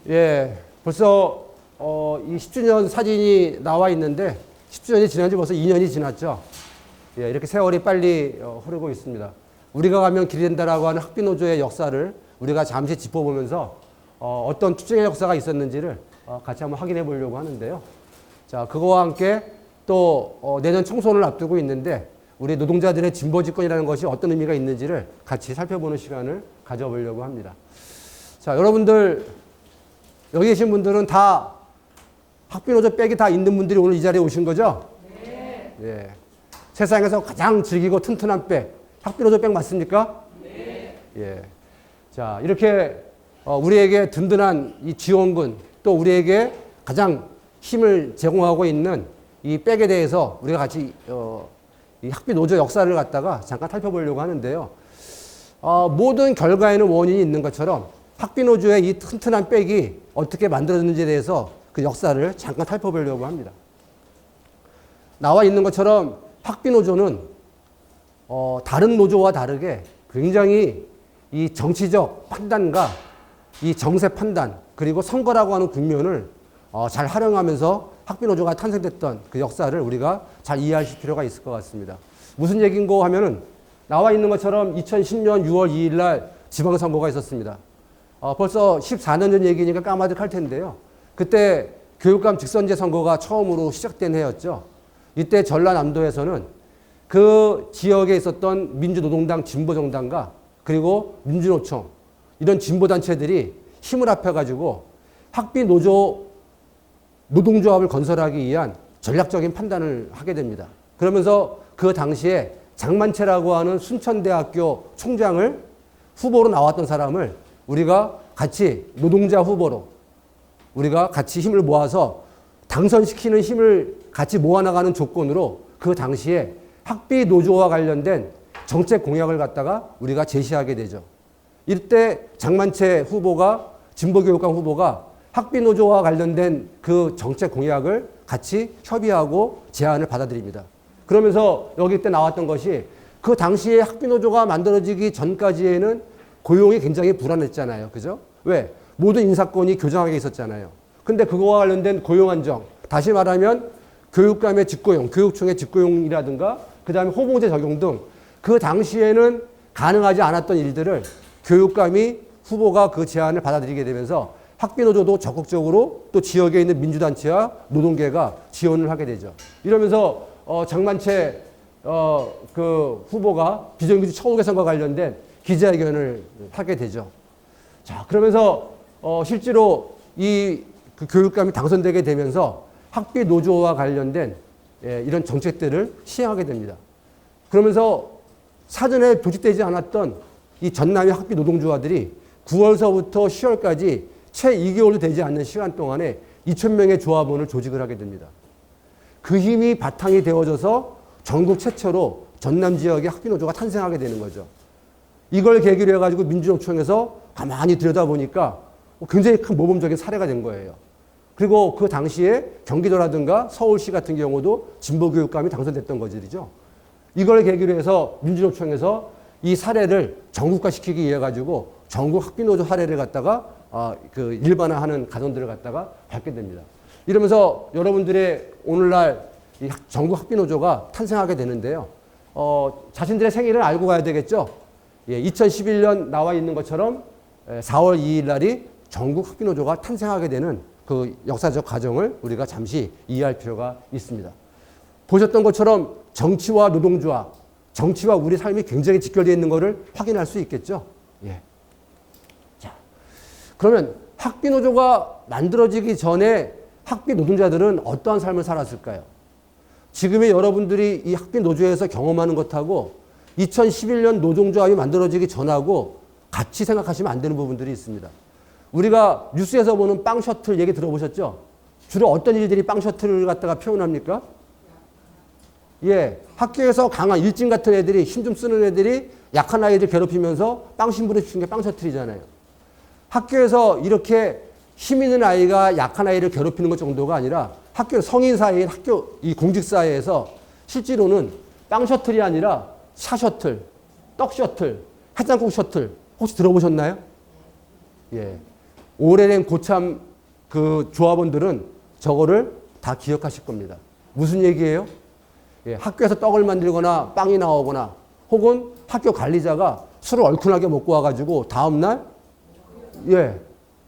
예, 벌써 이 10주년 사진이 나와 있는데 10주년이 지난 지 벌써 2년이 지났죠. 예, 이렇게 세월이 빨리 흐르고 있습니다. 우리가 가면 길이 된다라고 하는 학비노조의 역사를 우리가 잠시 짚어보면서 어떤 투쟁의 역사가 있었는지를 같이 한번 확인해 보려고 하는데요. 자, 그거와 함께 또 내년 총선을 앞두고 있는데 우리 노동자들의 진보집권이라는 것이 어떤 의미가 있는지를 같이 살펴보는 시간을 가져보려고 합니다. 자, 여러분들 여기 계신 분들은 다 학비노조 백이 다 있는 분들이 오늘 이 자리에 오신 거죠? 네. 예. 세상에서 가장 즐기고 튼튼한 백, 학비노조 백 맞습니까? 네. 예. 자, 이렇게 우리에게 든든한 이 지원군, 또 우리에게 가장 힘을 제공하고 있는 이 백에 대해서 우리가 같이 이 학비노조 역사를 갖다가 잠깐 살펴보려고 하는데요. 모든 결과에는 원인이 있는 것처럼 학비노조의 이 튼튼한 백이 어떻게 만들어졌는지에 대해서 그 역사를 잠깐 살펴보려고 합니다. 나와 있는 것처럼 학비노조는 다른 노조와 다르게 굉장히 이 정치적 판단과 이 정세 판단 그리고 선거라고 하는 국면을 잘 활용하면서 학비노조가 탄생됐던 그 역사를 우리가 잘 이해하실 필요가 있을 것 같습니다. 무슨 얘기인고 하면은 나와 있는 것처럼 2010년 6월 2일 날 지방선거가 있었습니다. 벌써 14년 전 얘기니까 까마득할 텐데요. 그때 교육감 직선제 선거가 처음으로 시작된 해였죠. 이때 전라남도에서는 그 지역에 있었던 민주노동당 진보정당과 그리고 민주노총 이런 진보단체들이 힘을 합해가지고 학비노조 노동조합을 건설하기 위한 전략적인 판단을 하게 됩니다. 그러면서 그 당시에 장만채라고 하는 순천대학교 총장을 후보로 나왔던 사람을 우리가 같이 노동자 후보로 우리가 같이 힘을 모아서 당선시키는 힘을 같이 모아나가는 조건으로 그 당시에 학비 노조와 관련된 정책 공약을 갖다가 우리가 제시하게 되죠. 이때 장만채 후보가 진보교육감 후보가 학비 노조와 관련된 그 정책 공약을 같이 협의하고 제안을 받아들입니다. 그러면서 여기 때 나왔던 것이 그 당시에 학비 노조가 만들어지기 전까지에는 고용이 굉장히 불안했잖아요. 그죠? 왜? 모든 인사권이 교정하게 있었잖아요. 근데 그거와 관련된 고용 안정, 다시 말하면 교육감의 직고용, 교육청의 직고용이라든가 그 다음에 호봉제 적용 등 그 당시에는 가능하지 않았던 일들을 교육감이 후보가 그 제안을 받아들이게 되면서 학비노조도 적극적으로 또 지역에 있는 민주단체와 노동계가 지원을 하게 되죠. 이러면서 장만채 그 후보가 비정규직 처우 개선과 관련된 기자회견을 하게 되죠. 자, 그러면서 실제로 그 교육감이 당선되게 되면서 학비 노조와 관련된 이런 정책들을 시행하게 됩니다. 그러면서 사전에 조직되지 않았던 이 전남의 학비 노동조합들이 9월서부터 10월까지 채 2개월도 되지 않는 시간 동안에 2,000명의 조합원을 조직을 하게 됩니다. 그 힘이 바탕이 되어져서 전국 최초로 전남 지역의 학비 노조가 탄생하게 되는 거죠. 이걸 계기로 해가지고 민주노총에서 가만히 들여다보니까 굉장히 큰 모범적인 사례가 된 거예요. 그리고 그 당시에 경기도라든가 서울시 같은 경우도 진보교육감이 당선됐던 것들이죠. 이걸 계기로 해서 민주노총에서 이 사례를 전국화시키기 위해 가지고 전국 학비노조 사례를 갖다가 그 일반화하는 가정들을 갖다가 밟게 됩니다. 이러면서 여러분들의 오늘날 이 전국 학비노조가 탄생하게 되는데요. 자신들의 생일을 알고 가야 되겠죠. 예, 2011년 나와 있는 것처럼 4월 2일 날이 전국 학비노조가 탄생하게 되는 그 역사적 과정을 우리가 잠시 이해할 필요가 있습니다. 보셨던 것처럼 정치와 노동조합, 정치와 우리 삶이 굉장히 직결되어 있는 것을 확인할 수 있겠죠. 예. 자, 그러면 학비노조가 만들어지기 전에 학비 노동자들은 어떠한 삶을 살았을까요? 지금의 여러분들이 이 학비노조에서 경험하는 것하고 2011년 노동조합이 만들어지기 전하고 같이 생각하시면 안 되는 부분들이 있습니다. 우리가 뉴스에서 보는 빵 셔틀 얘기 들어보셨죠? 주로 어떤 일들이 빵 셔틀을 갖다가 표현합니까? 예, 학교에서 강한 일진 같은 애들이 힘 좀 쓰는 애들이 약한 아이들 괴롭히면서 빵 신부를 주는 게 빵 셔틀이잖아요. 학교에서 이렇게 힘 있는 아이가 약한 아이를 괴롭히는 것 정도가 아니라 학교 성인 사회인 학교 이 공직 사회에서 실제로는 빵 셔틀이 아니라 차 셔틀, 떡 셔틀, 해장국 셔틀 혹시 들어보셨나요? 예. 오래된 고참 그 조합원들은 저거를 다 기억하실 겁니다. 무슨 얘기예요? 예, 학교에서 떡을 만들거나 빵이 나오거나 혹은 학교 관리자가 술을 얼큰하게 먹고 와가지고 다음날 예,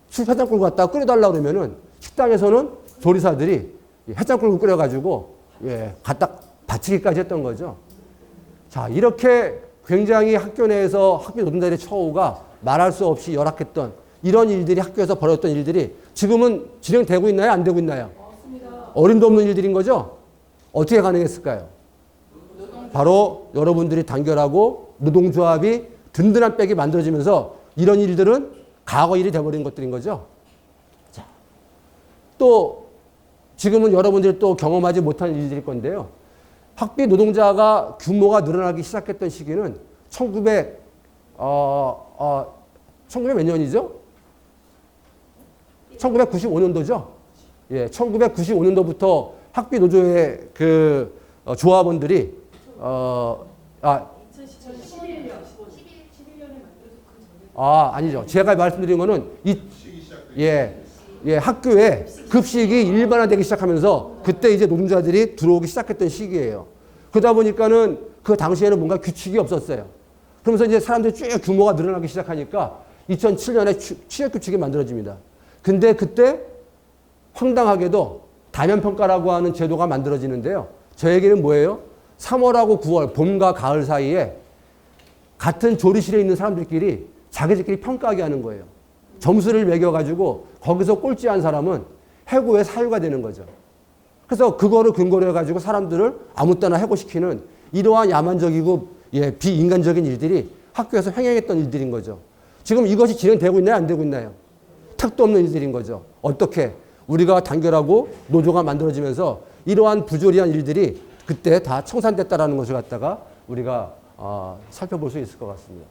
술 해장국을 갖다가 끓여달라고 그러면은 식당에서는 조리사들이 해장국을 끓여가지고 예, 갖다 바치기까지 했던 거죠. 자, 이렇게 굉장히 학교 내에서 학교 노동자들의 처우가 말할 수 없이 열악했던 이런 일들이 학교에서 벌어졌던 일들이 지금은 진행되고 있나요? 안 되고 있나요? 없습니다. 어림도 없는 일들인 거죠? 어떻게 가능했을까요? 바로 여러분들이 단결하고 노동조합이 든든한 백이 만들어지면서 이런 일들은 과거 일이 돼버린 것들인 거죠. 자, 또 지금은 여러분들이 또 경험하지 못한 일들일 건데요. 학비 노동자가 규모가 늘어나기 시작했던 시기는 1900 몇 년이죠? 1995년도죠. 예, 1995년도부터 학비 노조의 그 조합원들이 11년에 아니죠. 제가 말씀드린 거는 학교에 급식이 일반화되기 시작하면서 그때 이제 노동자들이 들어오기 시작했던 시기예요. 그러다 보니까는 그 당시에는 뭔가 규칙이 없었어요. 그러면서 이제 사람들이 쭉 규모가 늘어나기 시작하니까 2007년에 취업 규칙이 만들어집니다. 근데 그때 황당하게도 다면평가라고 하는 제도가 만들어지는데요. 저 얘기는 뭐예요? 3월하고 9월, 봄과 가을 사이에 같은 조리실에 있는 사람들끼리 자기들끼리 평가하게 하는 거예요. 점수를 매겨가지고 거기서 꼴찌한 사람은 해고의 사유가 되는 거죠. 그래서 그거를 근거로 해가지고 사람들을 아무 때나 해고시키는 이러한 야만적이고 비인간적인 일들이 학교에서 횡행했던 일들인 거죠. 지금 이것이 진행되고 있나요? 안 되고 있나요? 택도 없는 일들인 거죠. 어떻게? 우리가 단결하고 노조가 만들어지면서 이러한 부조리한 일들이 그때 다 청산됐다라는 것을 갖다가 우리가 살펴볼 수 있을 것 같습니다.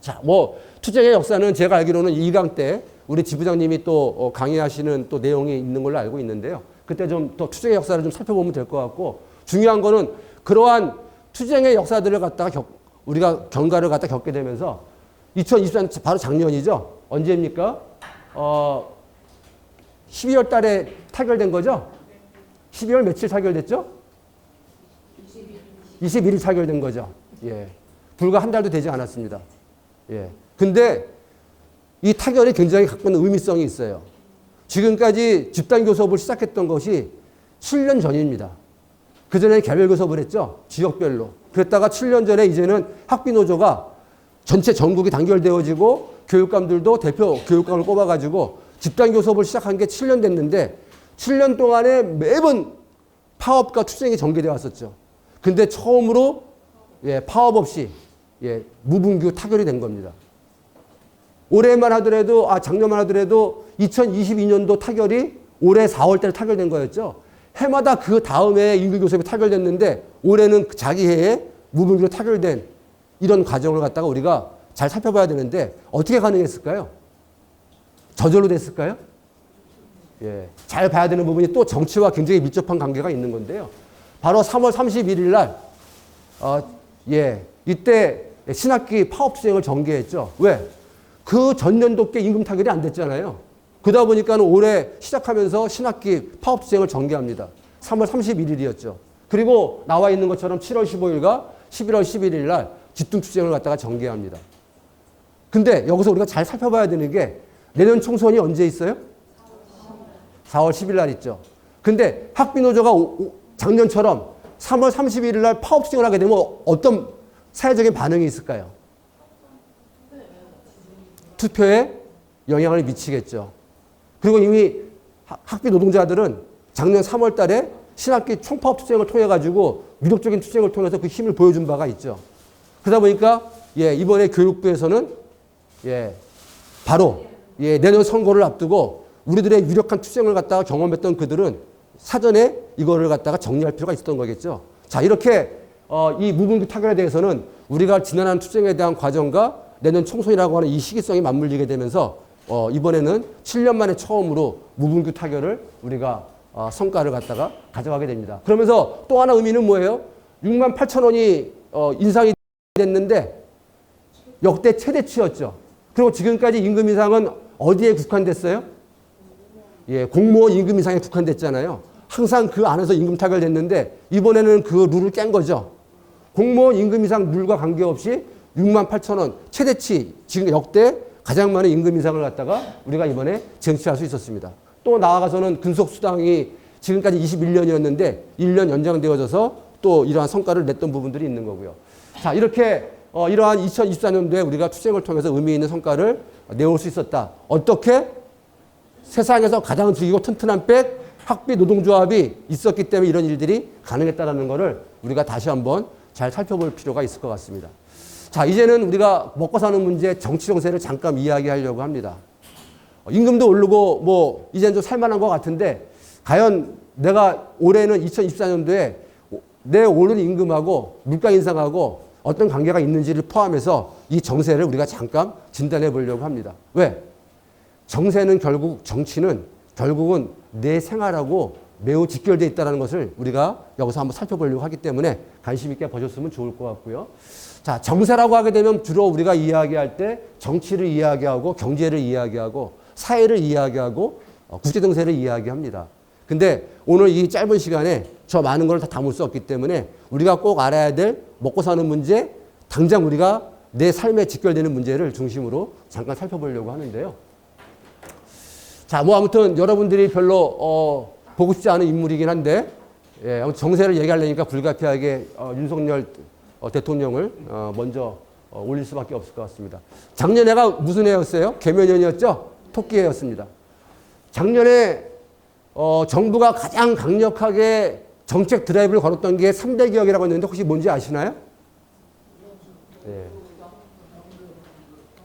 자, 투쟁의 역사는 제가 알기로는 2강 때 우리 지부장님이 또 강의하시는 또 내용이 있는 걸로 알고 있는데요. 그때 좀 더 투쟁의 역사를 좀 살펴보면 될 것 같고 중요한 거는 그러한 투쟁의 역사들을 갖다가 우리가 경과를 갖다 겪게 되면서 2024년 바로 작년이죠. 언제입니까? 12월 달에 타결된 거죠? 12월 며칠 타결됐죠? 21일 타결된 거죠. 예. 불과 한 달도 되지 않았습니다. 예. 근데 이 타결이 굉장히 갖고 있는 의미성이 있어요. 지금까지 집단교섭을 시작했던 것이 7년 전입니다. 그전에 개별교섭을 했죠. 지역별로. 그랬다가 7년 전에 이제는 학비노조가 전체 전국이 단결되어지고 교육감들도 대표 교육감을 뽑아가지고 집단교섭을 시작한 게 7년 됐는데 7년 동안에 매번 파업과 투쟁이 전개되어 왔었죠. 근데 처음으로 파업 없이 무분규 타결이 된 겁니다. 올해만 하더라도 작년만 하더라도 2022년도 타결이 올해 4월 달 타결된 거였죠. 해마다 그 다음에 임금교섭이 타결됐는데 올해는 자기 해에 무분규로 타결된 이런 과정을 갖다가 우리가 잘 살펴봐야 되는데 어떻게 가능했을까요? 저절로 됐을까요? 예, 잘 봐야 되는 부분이 또 정치와 굉장히 밀접한 관계가 있는 건데요. 바로 3월 31일 날 이때 신학기 파업 수행을 전개했죠. 왜? 그 전년도께 임금 타결이 안 됐잖아요. 그러다 보니까 올해 시작하면서 신학기 파업 수행을 전개합니다. 3월 31일이었죠. 그리고 나와 있는 것처럼 7월 15일과 11월 11일 날 집중 투쟁을 갖다가 전개합니다. 근데 여기서 우리가 잘 살펴봐야 되는 게 내년 총선이 언제 있어요? 4월 10일 날 있죠. 근데 학비노조가 작년처럼 3월 31일 날 파업 수행을 하게 되면 어떤 사회적인 반응이 있을까요? 투표에 영향을 미치겠죠. 그리고 이미 학비 노동자들은 작년 3월 달에 신학기 총파업 투쟁을 통해 가지고 유력적인 투쟁을 통해서 그 힘을 보여준 바가 있죠. 그러다 보니까 이번에 교육부에서는 바로 내년 선거를 앞두고 우리들의 유력한 투쟁을 갖다가 경험했던 그들은 사전에 이거를 갖다가 정리할 필요가 있었던 거겠죠. 자, 이렇게 이 무분규 타결에 대해서는 우리가 지난한 투쟁에 대한 과정과 내년 총선이라고 하는 이 시기성이 맞물리게 되면서 이번에는 7년 만에 처음으로 무분규 타결을 우리가 성과를 갖다가 가져가게 됩니다. 그러면서 또 하나 의미는 뭐예요? 6만 8천 원이 인상이 됐는데 역대 최대치였죠. 그리고 지금까지 임금 인상은 어디에 국한됐어요? 예, 공무원 임금 인상에 국한됐잖아요. 항상 그 안에서 임금 타결됐는데 이번에는 그 룰을 깬 거죠. 공무원 임금 인상 룰과 관계없이 6만 8천 원 최대치 지금 역대 가장 많은 임금 인상을 갖다가 우리가 이번에 쟁취할 수 있었습니다. 또 나아가서는 근속수당이 지금까지 21년이었는데 1년 연장되어져서 또 이러한 성과를 냈던 부분들이 있는 거고요. 자, 이렇게 이러한 2024년도에 우리가 투쟁을 통해서 의미 있는 성과를 내올 수 있었다. 어떻게? 세상에서 가장 즐기고 튼튼한 백 학비 노동조합이 있었기 때문에 이런 일들이 가능했다는 것을 우리가 다시 한번 잘 살펴볼 필요가 있을 것 같습니다. 자, 이제는 우리가 먹고 사는 문제, 정치 정세를 잠깐 이야기하려고 합니다. 임금도 오르고 뭐 이제는 좀 살만한 것 같은데 과연 내가 올해는 2024년도에 내 오른 임금하고 물가 인상하고 어떤 관계가 있는지를 포함해서 이 정세를 우리가 잠깐 진단해 보려고 합니다. 왜? 정세는 결국 정치는 결국은 내 생활하고 매우 직결되어 있다는 것을 우리가 여기서 한번 살펴보려고 하기 때문에 관심 있게 보셨으면 좋을 것 같고요. 자, 정세라고 하게 되면 주로 우리가 이야기할 때 정치를 이야기하고 경제를 이야기하고 사회를 이야기하고 국제 정세를 이야기합니다. 근데 오늘 이 짧은 시간에 저 많은 걸 다 담을 수 없기 때문에 우리가 꼭 알아야 될 먹고 사는 문제, 당장 우리가 내 삶에 직결되는 문제를 중심으로 잠깐 살펴보려고 하는데요. 자, 뭐 아무튼 여러분들이 별로 보고 싶지 않은 인물이긴 한데 정세를 얘기하려니까 불가피하게 윤석열 대통령을 먼저 올릴 수밖에 없을 것 같습니다. 작년에가 무슨 해였어요? 개면연이었죠? 토끼해였습니다. 작년에 정부가 가장 강력하게 정책 드라이브를 걸었던 게 3대 개혁이라고 했는데 혹시 뭔지 아시나요? 예.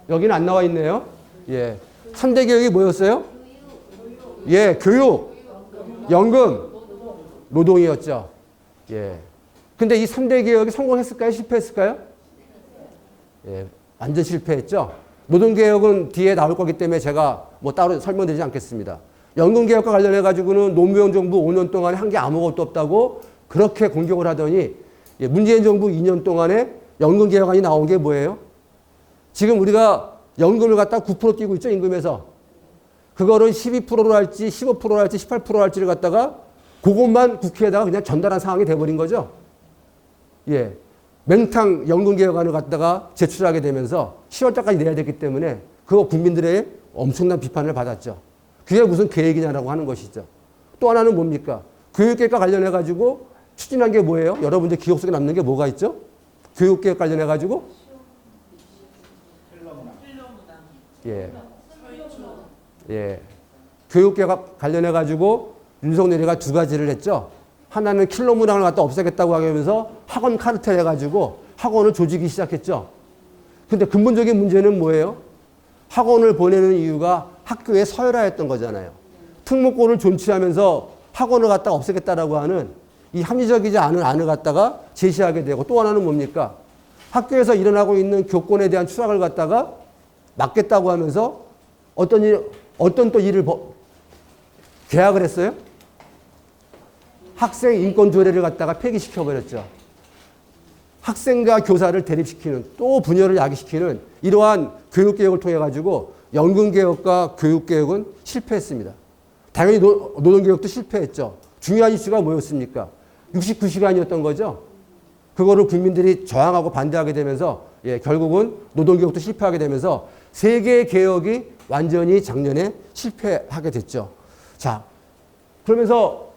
여기는 안 나와 있네요. 예. 3대 개혁이 뭐였어요? 예, 교육, 연금, 노동이었죠. 예. 근데 이 3대 개혁이 성공했을까요? 실패했을까요? 예, 완전 실패했죠. 노동개혁은 뒤에 나올 거기 때문에 제가 뭐 따로 설명드리지 않겠습니다. 연금개혁과 관련해가지고는 노무현 정부 5년 동안에 한 게 아무것도 없다고 그렇게 공격을 하더니 문재인 정부 2년 동안에 연금개혁안이 나온 게 뭐예요? 지금 우리가 연금을 갖다 9% 뛰고 있죠, 임금에서. 그거를 12%로 할지 15%로 할지 18%로 할지를 갖다가 그것만 국회에다가 그냥 전달한 상황이 돼버린 거죠. 예. 맹탕 연금개혁안을 갖다가 제출하게 되면서 10월달까지 내야 됐기 때문에 그거 국민들의 엄청난 비판을 받았죠. 그게 무슨 계획이냐라고 하는 것이죠. 또 하나는 뭡니까? 교육개혁과 관련해가지고 추진한 게 뭐예요? 여러분들 기억 속에 남는 게 뭐가 있죠? 교육개혁 관련해가지고? 예. 예. 교육개혁 관련해가지고 윤석열이가 두 가지를 했죠. 하나는 킬러 문항을 갖다 없애겠다고 하면서 학원 카르텔 해가지고 학원을 조지기 시작했죠. 근데 근본적인 문제는 뭐예요? 학원을 보내는 이유가 학교에 서열화했던 거잖아요. 특목고를 존치하면서 학원을 갖다가 없애겠다라고 하는 이 합리적이지 않은 안을 갖다가 제시하게 되고 또 하나는 뭡니까? 학교에서 일어나고 있는 교권에 대한 추락을 갖다가 막겠다고 하면서 어떤 또 일을 계약을 했어요? 학생 인권 조례를 갖다가 폐기시켜버렸죠. 학생과 교사를 대립시키는 또 분열을 야기시키는 이러한 교육개혁을 통해 가지고 연금개혁과 교육개혁은 실패했습니다. 당연히 노동개혁도 실패했죠. 중요한 이슈가 뭐였습니까? 69시간이었던 거죠. 그거를 국민들이 저항하고 반대하게 되면서 결국은 노동개혁도 실패하게 되면서 세 개의 개혁이 완전히 작년에 실패하게 됐죠. 자, 그러면서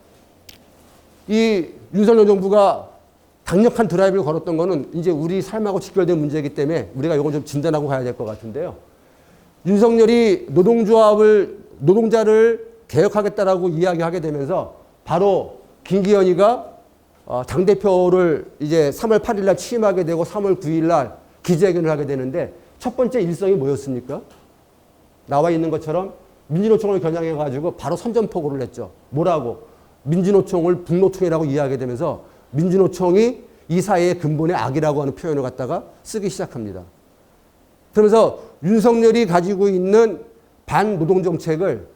이 윤석열 정부가 강력한 드라이브를 걸었던 거는 이제 우리 삶하고 직결된 문제이기 때문에 우리가 이건 좀 진단하고 가야 될 것 같은데요. 윤석열이 노동자를 개혁하겠다라고 이야기하게 되면서 바로 김기현이가 당대표를 이제 3월 8일 날 취임하게 되고 3월 9일 날 기자회견을 하게 되는데 첫 번째 일성이 뭐였습니까? 나와 있는 것처럼 민주노총을 겨냥해가지고 바로 선전포고를 했죠. 뭐라고? 민주노총을 북노총이라고 이야기하게 되면서 민주노총이 이 사회의 근본의 악이라고 하는 표현을 갖다가 쓰기 시작합니다. 그러면서 윤석열이 가지고 있는 반노동정책을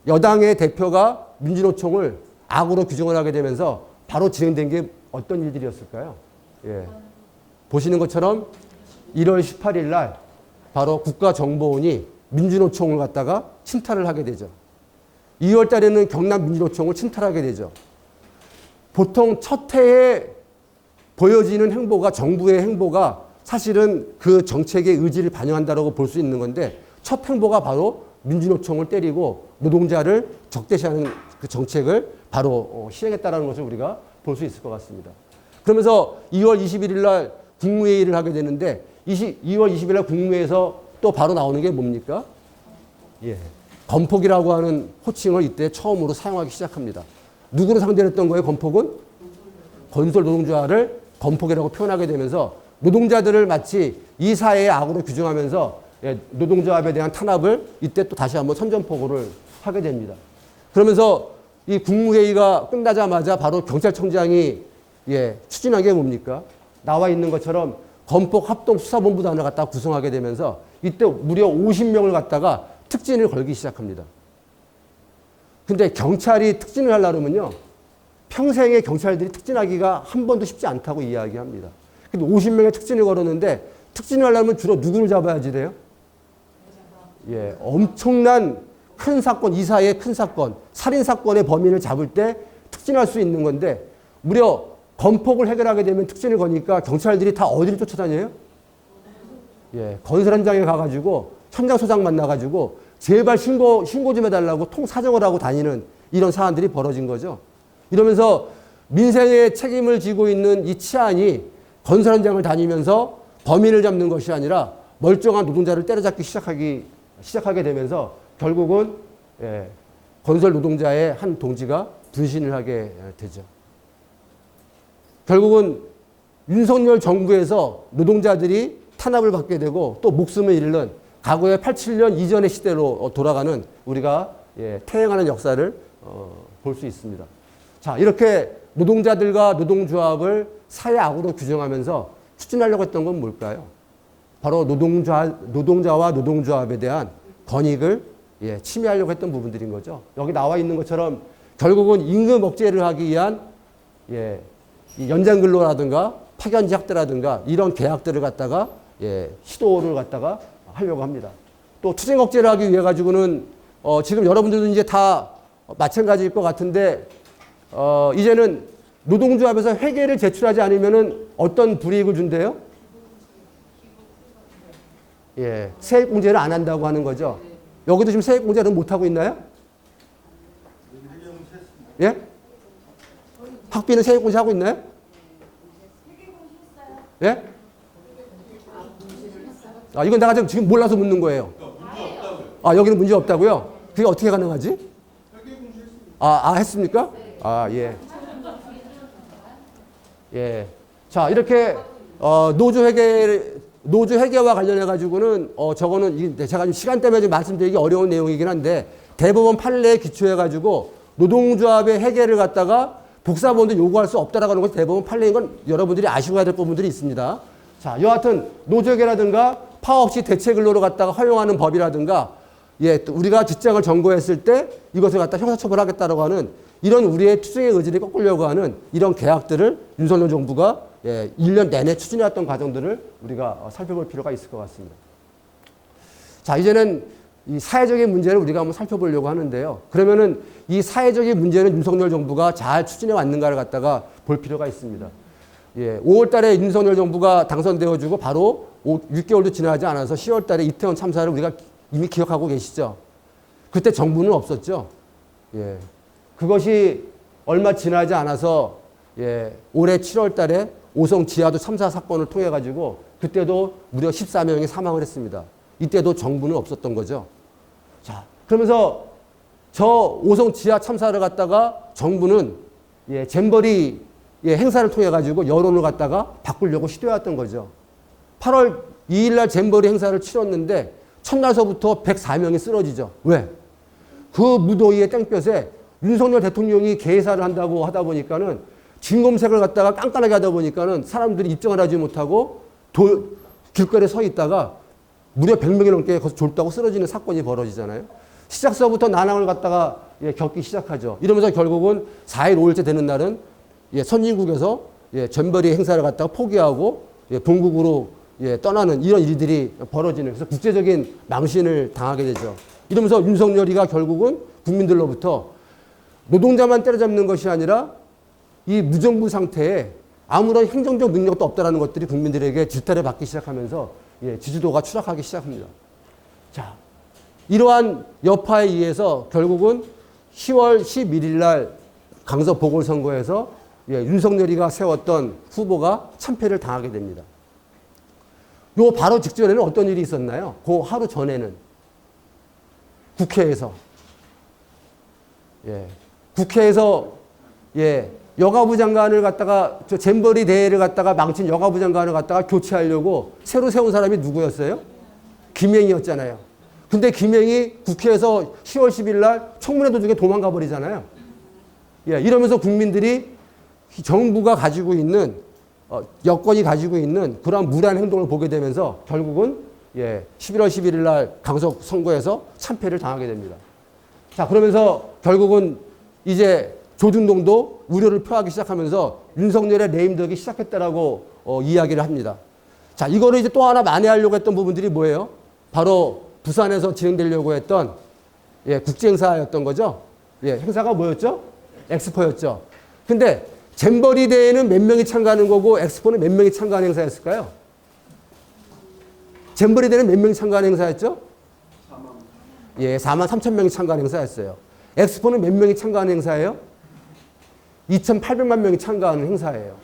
여당의 대표가 민주노총을 악으로 규정을 하게 되면서 바로 진행된 게 어떤 일들이었을까요? 예. 보시는 것처럼 1월 18일 날 바로 국가정보원이 민주노총을 갖다가 침탈을 하게 되죠. 2월 달에는 경남 민주노총을 침탈하게 되죠. 보통 첫 해에 보여지는 행보가 정부의 행보가 사실은 그 정책의 의지를 반영한다고 볼 수 있는 건데 첫 행보가 바로 민주노총을 때리고 노동자를 적대시하는 그 정책을 바로 시행했다는 것을 우리가 볼 수 있을 것 같습니다. 그러면서 2월 21일 날 국무회의를 하게 되는데 2월 20일 날 국무회의에서 또 바로 나오는 게 뭡니까? 예. 건폭이라고 하는 호칭을 이때 처음으로 사용하기 시작합니다. 누구를 상대로 했던 거예요, 건폭은? 건설 노동자를 건폭이라고 표현하게 되면서 노동자들을 마치 이 사회의 악으로 규정하면서 노동조합에 대한 탄압을 이때 또 다시 한번 선전포고를 하게 됩니다. 그러면서 이 국무회의가 끝나자마자 바로 경찰청장이 추진한 게 뭡니까? 나와 있는 것처럼 건폭 합동수사본부단을 갖다가 구성하게 되면서 이때 무려 50명을 갖다가 특진을 걸기 시작합니다. 근데 경찰이 특진을 하려면요. 평생에 경찰들이 특진하기가 한 번도 쉽지 않다고 이야기합니다. 근데 50명의 특진을 걸었는데 특진을 하려면 주로 누구를 잡아야지 돼요? 예, 엄청난 큰 사건, 이 사회의 큰 사건, 살인사건의 범인을 잡을 때 특진할 수 있는 건데 무려 건폭을 해결하게 되면 특진을 거니까 경찰들이 다 어디를 쫓아다녀요? 예, 건설 현장에 가가지고 현장 소장 만나가지고 제발 신고 좀 해달라고 통사정을 하고 다니는 이런 사안들이 벌어진 거죠. 이러면서 민생의 책임을 지고 있는 이 치안이 건설 현장을 다니면서 범인을 잡는 것이 아니라 멀쩡한 노동자를 때려잡기 시작하게 되면서 결국은 건설 노동자의 한 동지가 분신을 하게 되죠. 결국은 윤석열 정부에서 노동자들이 탄압을 받게 되고 또 목숨을 잃는 과거의 87년 이전의 시대로 돌아가는 우리가 퇴행하는 역사를 볼 수 있습니다. 자, 이렇게 노동자들과 노동조합을 사회악으로 규정하면서 추진하려고 했던 건 뭘까요? 바로 노동자와 노동조합에 대한 권익을 침해하려고 했던 부분들인 거죠. 여기 나와 있는 것처럼 결국은 임금 억제를 하기 위한 연장근로라든가 파견제약대라든가 이런 계약들을 갖다가 시도를 갖다가 하려고 합니다. 또 투쟁 억제를 하기 위해 가지고는 지금 여러분들도 이제 다 마찬가지일 것 같은데 이제는 노동조합에서 회계를 제출하지 않으면은 어떤 불이익을 준대요? 세액공제를 안 한다고 하는 거죠. 여기도 지금 세액공제를 못 하고 있나요? 예? 학비는 세액공제 하고 있나요? 예? 아, 이건 내가 지금 몰라서 묻는 거예요. 아, 여기는 문제 없다고요? 그게 어떻게 가능하지? 했습니까? 아, 예. 예. 자, 이렇게, 노조 회계와 관련해 가지고는, 저거는 제가 시간 때문에 좀 말씀드리기 어려운 내용이긴 한데, 대법원 판례에 기초해 가지고 노동조합의 회계를 갖다가 복사본도 요구할 수 없다라고 하는 것이 대법원 판례인 건 여러분들이 아시고 해야 될 부분들이 있습니다. 자, 여하튼 노조회계라든가 파업 시 대체 근로를 갖다가 허용하는 법이라든가 우리가 직장을 정거했을 때 이것을 갖다 형사처벌하겠다라고 하는 이런 우리의 투쟁의 의지를 꺾으려고 하는 이런 계약들을 윤석열 정부가 1년 내내 추진해왔던 과정들을 우리가 살펴볼 필요가 있을 것 같습니다. 자, 이제는 이 사회적인 문제를 우리가 한번 살펴보려고 하는데요. 그러면은 이 사회적인 문제는 윤석열 정부가 잘 추진해 왔는가를 갖다가 볼 필요가 있습니다. 5월 달에 윤석열 정부가 당선되어지고 바로 6개월도 지나지 않아서 10월 달에 이태원 참사를 우리가 이미 기억하고 계시죠? 그때 정부는 없었죠? 그것이 얼마 지나지 않아서 올해 7월 달에 오송 지하도 참사 사건을 통해 가지고 그때도 무려 14명이 사망을 했습니다. 이때도 정부는 없었던 거죠. 자, 그러면서 저 오송 지하 참사를 갖다가 정부는 잼버리 행사를 통해 가지고 여론을 갖다가 바꾸려고 시도해왔던 거죠. 8월 2일 날 잼버리 행사를 치렀는데 첫날서부터 104명이 쓰러지죠. 왜? 그 무더위의 땡볕에 윤석열 대통령이 개사를 한다고 하다 보니까는 진검색을 갖다가 깐깐하게 하다 보니까는 사람들이 입장을 하지 못하고 길거리에 서 있다가 무려 100명이 넘게 거기서 졸다고 쓰러지는 사건이 벌어지잖아요. 시작서부터 난항을 갖다가 예, 겪기 시작하죠. 이러면서 결국은 4일 5일째 되는 날은 예, 선진국에서 예, 잼버리 행사를 갖다가 포기하고 예, 본국으로 예, 떠나는 이런 일들이 벌어지는, 그래서 국제적인 망신을 당하게 되죠. 이러면서 윤석열이가 결국은 국민들로부터 노동자만 때려잡는 것이 아니라 이 무정부 상태에 아무런 행정적 능력도 없다라는 것들이 국민들에게 질타를 받기 시작하면서 예, 지지도가 추락하기 시작합니다. 자, 이러한 여파에 의해서 결국은 10월 11일 날 강서 보궐선거에서 예, 윤석열이가 세웠던 후보가 참패를 당하게 됩니다. 요 바로 직전에는 어떤 일이 있었나요? 그 하루 전에는 국회에서 예, 국회에서 예, 여가부 장관을 갖다가 저 잼버리 대회를 갖다가 망친 여가부 장관을 갖다가 교체하려고 새로 세운 사람이 누구였어요? 김행이었잖아요. 근데 김행이 국회에서 10월 10일 날 청문회 도중에 도망가 버리잖아요. 예, 이러면서 국민들이 정부가 가지고 있는 여권이 가지고 있는 그러한 무례한 행동을 보게 되면서 결국은 예, 11월 11일 날 강서 선거에서 참패를 당하게 됩니다. 자, 그러면서 결국은 이제 조중동도 우려를 표하기 시작하면서 윤석열의 레임덕이 시작했다라고 이야기를 합니다. 자, 이거를 이제 또 하나 만회하려고 했던 부분들이 뭐예요? 바로 부산에서 진행되려고 했던 예, 국제행사였던 거죠. 예, 행사가 뭐였죠? 엑스포였죠. 근데 잼버리 대회는 몇 명이 참가하는 거고 엑스포는 몇 명이 참가하는 행사였을까요? 잼버리 대회는 몇 명이 참가하는 행사였죠? 4만. 예, 4만 3천 명이 참가하는 행사였어요. 엑스포는 몇 명이 참가하는 행사예요? 2,800만 명이 참가하는 행사예요.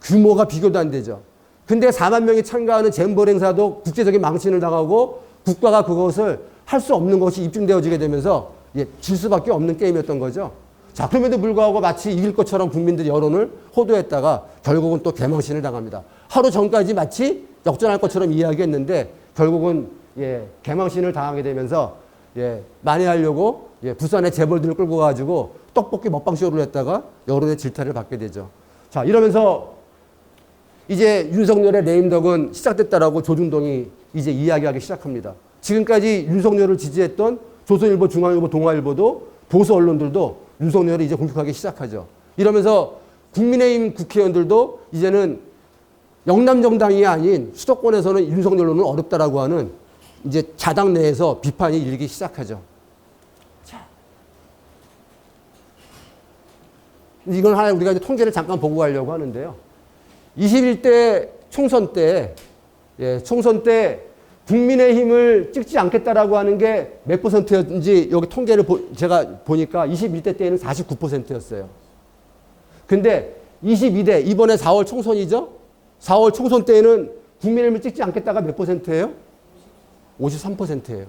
규모가 비교도 안 되죠. 근데 4만 명이 참가하는 잼버리 행사도 국제적인 망신을 당하고 국가가 그것을 할 수 없는 것이 입증되어지게 되면서 예, 질 수밖에 없는 게임이었던 거죠. 자, 그럼에도 불구하고 마치 이길 것처럼 국민들이 여론을 호도했다가 결국은 또 개망신을 당합니다. 하루 전까지 마치 역전할 것처럼 이야기했는데 결국은 예, 개망신을 당하게 되면서 예, 만회하려고 예, 부산의 재벌들을 끌고 가지고 떡볶이 먹방 쇼를 했다가 여론의 질타를 받게 되죠. 자, 이러면서 이제 윤석열의 레임덕은 시작됐다라고 조중동이 이제 이야기하기 시작합니다. 지금까지 윤석열을 지지했던 조선일보, 중앙일보, 동아일보도 보수 언론들도 윤석열을 이제 공격하기 시작하죠. 이러면서 국민의힘 국회의원들도 이제는 영남정당이 아닌 수도권에서는 윤석열로는 어렵다라고 하는 이제 자당 내에서 비판이 일기 시작하죠. 자, 이건 하나 우리가 이제 통계를 잠깐 보고 가려고 하는데요. 21대 총선 때, 예, 총선 때 국민의힘을 찍지 않겠다라고 하는 게 몇 %였는지 여기 통계를 제가 보니까 21대 때에는 49%였어요. 근데 22대, 이번에 4월 총선이죠? 4월 총선 때에는 국민의힘을 찍지 않겠다가 몇 %예요? 53%예요.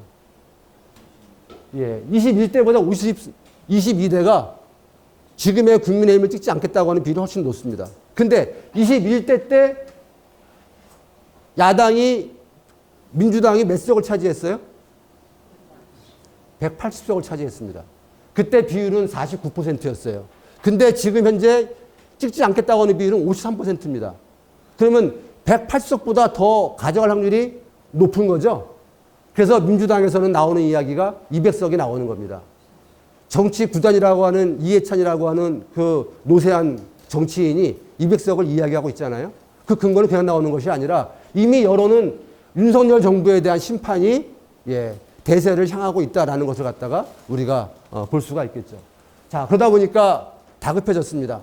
예, 21대보다 22대가 지금의 국민의힘을 찍지 않겠다고 하는 비율이 훨씬 높습니다. 근데 21대 때 야당이 민주당이 몇 석을 차지했어요? 180석을 차지했습니다. 그때 비율은 49%였어요. 근데 지금 현재 찍지 않겠다고 하는 비율은 53%입니다. 그러면 180석보다 더 가져갈 확률이 높은 거죠. 그래서 민주당에서는 나오는 이야기가 200석이 나오는 겁니다. 정치 구단이라고 하는 이해찬이라고 하는 그 노세한 정치인이 200석을 이야기하고 있잖아요. 그 근거는 그냥 나오는 것이 아니라 이미 여론은 윤석열 정부에 대한 심판이 예, 대세를 향하고 있다라는 것을 갖다가 우리가 볼 수가 있겠죠. 자, 그러다 보니까 다급해졌습니다.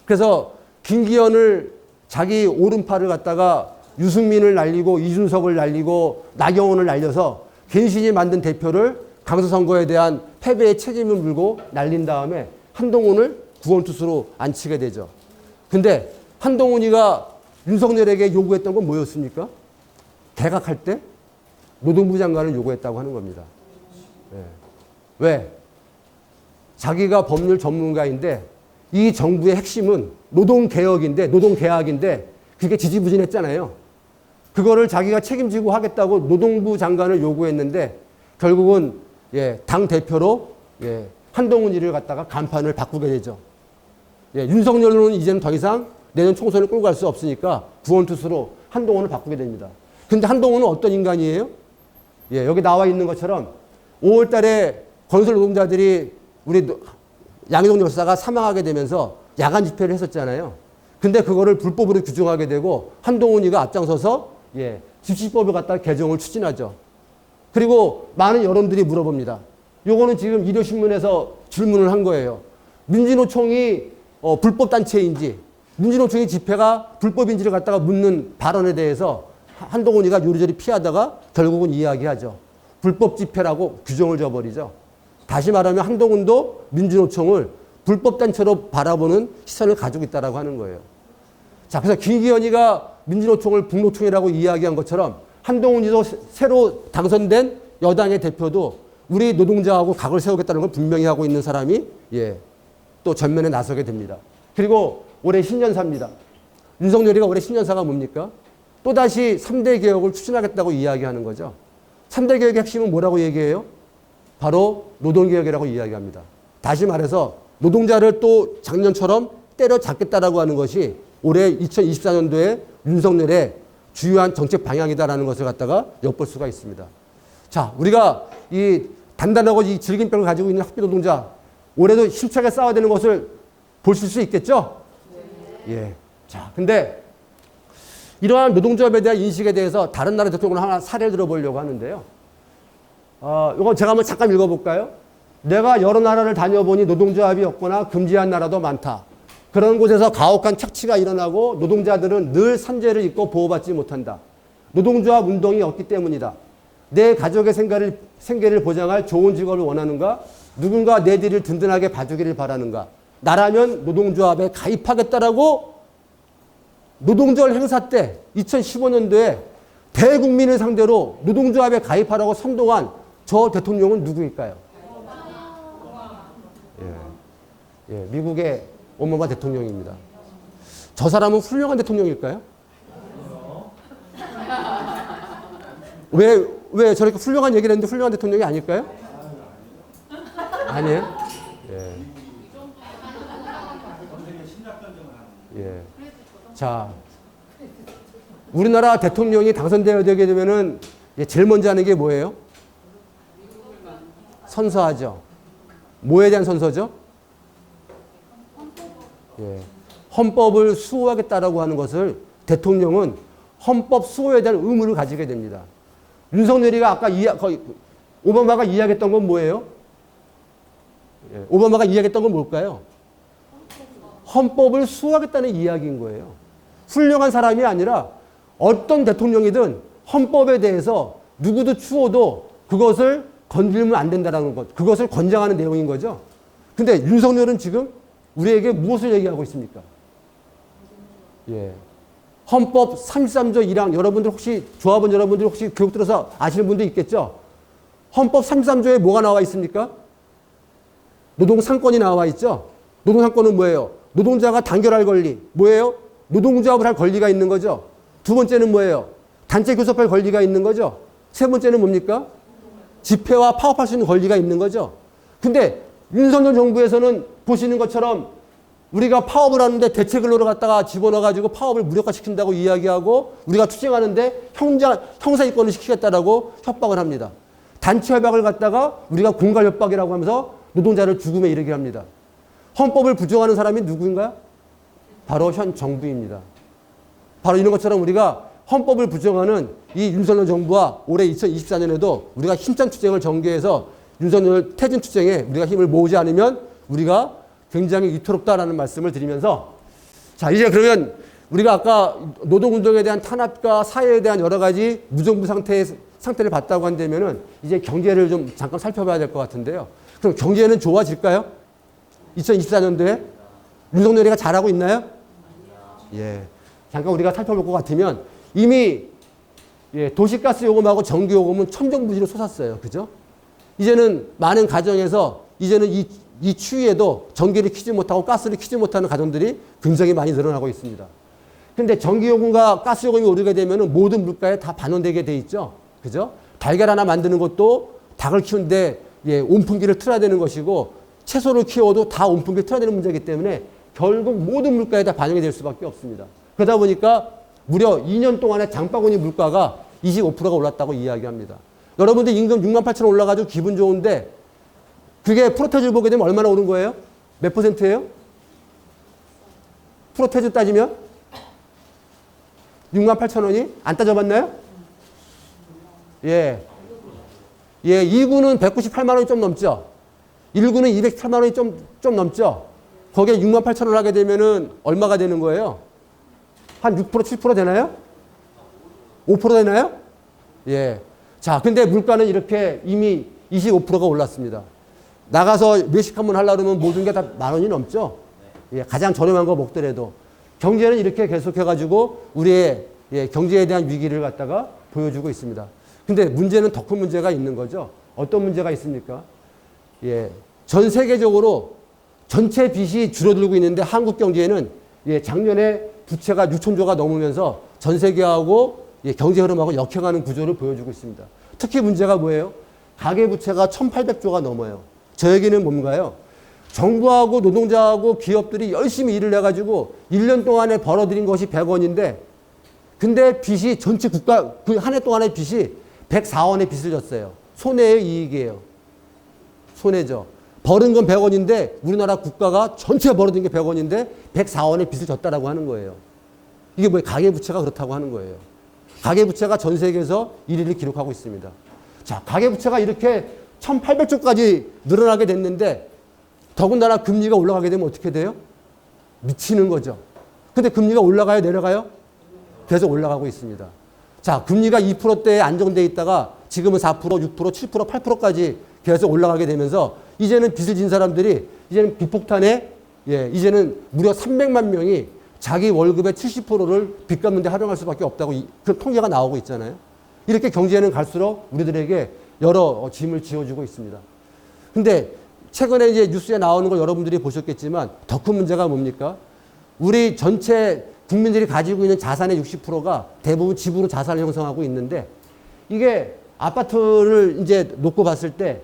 그래서 김기현을 자기 오른팔을 갖다가 유승민을 날리고 이준석을 날리고 나경원을 날려서 괜시니 만든 대표를 강서 선거에 대한 패배의 책임을 물고 날린 다음에 한동훈을 구원투수로 앉히게 되죠. 근데 한동훈이가 윤석열에게 요구했던 건 뭐였습니까? 개각할 때 노동부 장관을 요구했다고 하는 겁니다. 네. 왜? 자기가 법률 전문가인데 이 정부의 핵심은 노동개혁인데, 노동개혁인데 그게 지지부진했잖아요. 그거를 자기가 책임지고 하겠다고 노동부 장관을 요구했는데 결국은 예, 당 대표로 예, 한동훈이를 갖다가 간판을 바꾸게 되죠. 예, 윤석열로는 이제는 더 이상 내년 총선을 끌고 갈 수 없으니까 구원투수로 한동훈을 바꾸게 됩니다. 근데 한동훈은 어떤 인간이에요? 예, 여기 나와 있는 것처럼 5월 달에 건설 노동자들이 우리 양희동 열사가 사망하게 되면서 야간 집회를 했었잖아요. 근데 그거를 불법으로 규정하게 되고 한동훈이가 앞장서서 집시법을 갖다 개정을 추진하죠. 그리고 많은 여론들이 물어봅니다. 요거는 지금 일요신문에서 질문을 한 거예요. 민주노총이 불법 단체인지 민주노총의 집회가 불법인지를 갖다가 묻는 발언에 대해서 한동훈이가 요리조리 피하다가 결국은 이야기하죠. 불법 집회라고 규정을 줘버리죠. 다시 말하면 한동훈도 민주노총을 불법 단체로 바라보는 시선을 가지고 있다라고 하는 거예요. 자, 그래서 김기현이가 민주노총을 북노총이라고 이야기한 것처럼 한동훈이도 새로 당선된 여당의 대표도 우리 노동자하고 각을 세우겠다는 걸 분명히 하고 있는 사람이 또 전면에 나서게 됩니다. 그리고 올해 신년사입니다. 윤석열이가 올해 신년사가 뭡니까? 또다시 3대 개혁을 추진하겠다고 이야기하는 거죠. 3대 개혁의 핵심은 뭐라고 얘기해요? 바로 노동개혁이라고 이야기합니다. 다시 말해서 노동자를 또 작년처럼 때려잡겠다라고 하는 것이 올해 2024년도에 윤석열의 주요한 정책 방향이다라는 것을 갖다가 엿볼 수가 있습니다. 자, 우리가 이 단단하고 이 질긴병을 가지고 있는 학비 노동자 올해도 힘차게 싸워야 되는 것을 보실 수 있겠죠? 자, 근데 이러한 노동조합에 대한 인식에 대해서 다른 나라 대통령을 하나 사례를 들어보려고 하는데요. 이거 제가 한번 잠깐 읽어볼까요? 내가 여러 나라를 다녀보니 노동조합이 없거나 금지한 나라도 많다. 그런 곳에서 가혹한 착취가 일어나고 노동자들은 늘 산재를 입고 보호받지 못한다. 노동조합 운동이 없기 때문이다. 내 가족의 생계를 보장할 좋은 직업을 원하는가? 누군가 내 뒤를 든든하게 봐주기를 바라는가? 나라면 노동조합에 가입하겠다라고 노동절 행사 때 2015년도에 대국민을 상대로 노동조합에 가입하라고 선동한 저 대통령은 누구일까요? 미국의 오바마 대통령입니다. 저 사람은 훌륭한 대통령일까요? 왜 저렇게 훌륭한 얘기를 했는데 훌륭한 대통령이 아닐까요? 아니에요? 자, 우리나라 대통령이 당선되어야 되게 되면은 제일 먼저 하는 게 뭐예요? 선서하죠. 뭐에 대한 선서죠? 헌법을 수호하겠다라고 하는 것을 대통령은 헌법 수호에 대한 의무를 가지게 됩니다. 윤석열이가 아까 오바마가 이야기했던 건 뭐예요? 오바마가 이야기했던 건 뭘까요? 헌법을 수호하겠다는 이야기인 거예요. 훌륭한 사람이 아니라 어떤 대통령이든 헌법에 대해서 누구도 추워도 그것을 건들면 안 된다는 것, 그것을 권장하는 내용인 거죠. 근데 윤석열은 지금 우리에게 무엇을 얘기하고 있습니까? 헌법 33조 1항 여러분들 혹시 조합원 여러분들 혹시 교육 들어서 아시는 분도 있겠죠? 헌법 33조에 뭐가 나와 있습니까? 노동상권이 나와 있죠? 노동상권은 뭐예요? 노동자가 단결할 권리. 뭐예요? 노동조합을 할 권리가 있는 거죠. 두 번째는 뭐예요? 단체 교섭할 권리가 있는 거죠. 세 번째는 뭡니까? 집회와 파업할 수 있는 권리가 있는 거죠. 근데 윤석열 정부에서는 보시는 것처럼 우리가 파업을 하는데 대체근로를 갖다가 집어넣어가지고 파업을 무력화시킨다고 이야기하고 우리가 투쟁하는데 형사입건을 시키겠다라고 협박을 합니다. 단체 협박을 갖다가 우리가 공갈협박이라고 하면서 노동자를 죽음에 이르게 합니다. 헌법을 부정하는 사람이 누구인가요? 바로 현 정부입니다. 바로 이런 것처럼 우리가 헌법을 부정하는 이 윤석열 정부와 올해 2024년에도 우리가 힘찬 투쟁을 전개해서 윤석열 퇴진 투쟁에 우리가 힘을 모으지 않으면 우리가 굉장히 위태롭다라는 말씀을 드리면서 자, 이제 그러면 우리가 아까 노동운동에 대한 탄압과 사회에 대한 여러 가지 무정부 상태를 봤다고 한다면은 이제 경제를 좀 잠깐 살펴봐야 될 것 같은데요. 그럼 경제는 좋아질까요? 2024년도에 윤석열이가 잘하고 있나요? 잠깐 우리가 살펴볼 것 같으면 이미 도시가스 요금하고 전기 요금은 천정부지로 솟았어요. 그죠? 이제는 많은 가정에서 이제는 이 추위에도 전기를 켜지 못하고 가스를 켜지 못하는 가정들이 굉장히 많이 늘어나고 있습니다. 근데 전기요금과 가스요금이 오르게 되면 모든 물가에 다 반영되게 돼 있죠. 그죠? 달걀 하나 만드는 것도 닭을 키우는데 온풍기를 틀어야 되는 것이고 채소를 키워도 다 온풍기를 틀어야 되는 문제이기 때문에 결국 모든 물가에 다 반영이 될 수밖에 없습니다. 그러다 보니까 무려 2년 동안에 장바구니 물가가 25%가 올랐다고 이야기합니다. 여러분들 임금 6만 8천 원 올라가지고 기분 좋은데 그게 프로테주를 보게 되면 얼마나 오른 거예요? 몇 %예요? 프로테주 따지면 68,000원이 안 따져봤나요? 예. 예, 2구는 198만 원이 좀 넘죠. 1구는 208만 원이 좀 넘죠. 거기에 68,000원 하게 되면은 얼마가 되는 거예요? 한 6%, 7% 되나요? 5% 되나요? 예. 자, 근데 물가는 이렇게 이미 25%가 올랐습니다. 나가서 외식 한번 하려고 그러면 모든 게 다 10,000원이 넘죠. 예, 가장 저렴한 거 먹더라도. 경제는 이렇게 계속해가지고 우리의 경제에 대한 위기를 갖다가 보여주고 있습니다. 근데 문제는 더 큰 문제가 있는 거죠. 어떤 문제가 있습니까? 예, 전 세계적으로 전체 빚이 줄어들고 있는데 한국 경제에는 작년에 부채가 6천조가 넘으면서 전 세계하고 경제 흐름하고 역행하는 구조를 보여주고 있습니다. 특히 문제가 뭐예요? 가계부채가 1,800조가 넘어요. 저 얘기는 뭔가요? 정부하고 노동자하고 기업들이 열심히 일을 해가지고 1년 동안에 벌어들인 것이 100원인데 근데 빚이 전체 국가 그 한 해 동안의 빚이 104원의 빚을 졌어요. 손해예요, 이익이에요? 손해죠. 벌은 건 100원인데 우리나라 국가가 전체 벌어들인 게 100원인데 104원의 빚을 졌다라고 하는 거예요. 이게 뭐예요? 가계부채가 그렇다고 하는 거예요. 가계부채가 전 세계에서 1위를 기록하고 있습니다. 자, 가계부채가 이렇게 1,800조까지 늘어나게 됐는데 더군다나 금리가 올라가게 되면 어떻게 돼요? 미치는 거죠. 근데 금리가 올라가요, 내려가요? 계속 올라가고 있습니다. 자, 금리가 2%대에 안정돼 있다가 지금은 4%, 6%, 7%, 8%까지 계속 올라가게 되면서 이제는 빚을 진 사람들이 이제는 빚폭탄에 이제는 무려 300만 명이 자기 월급의 70%를 빚 갚는 데 활용할 수밖에 없다고 그 통계가 나오고 있잖아요. 이렇게 경제는 갈수록 우리들에게 여러 짐을 지어주고 있습니다. 근데 최근에 이제 뉴스에 나오는 걸 여러분들이 보셨겠지만 더 큰 문제가 뭡니까? 우리 전체 국민들이 가지고 있는 자산의 60%가 대부분 집으로 자산을 형성하고 있는데 이게 아파트를 이제 놓고 봤을 때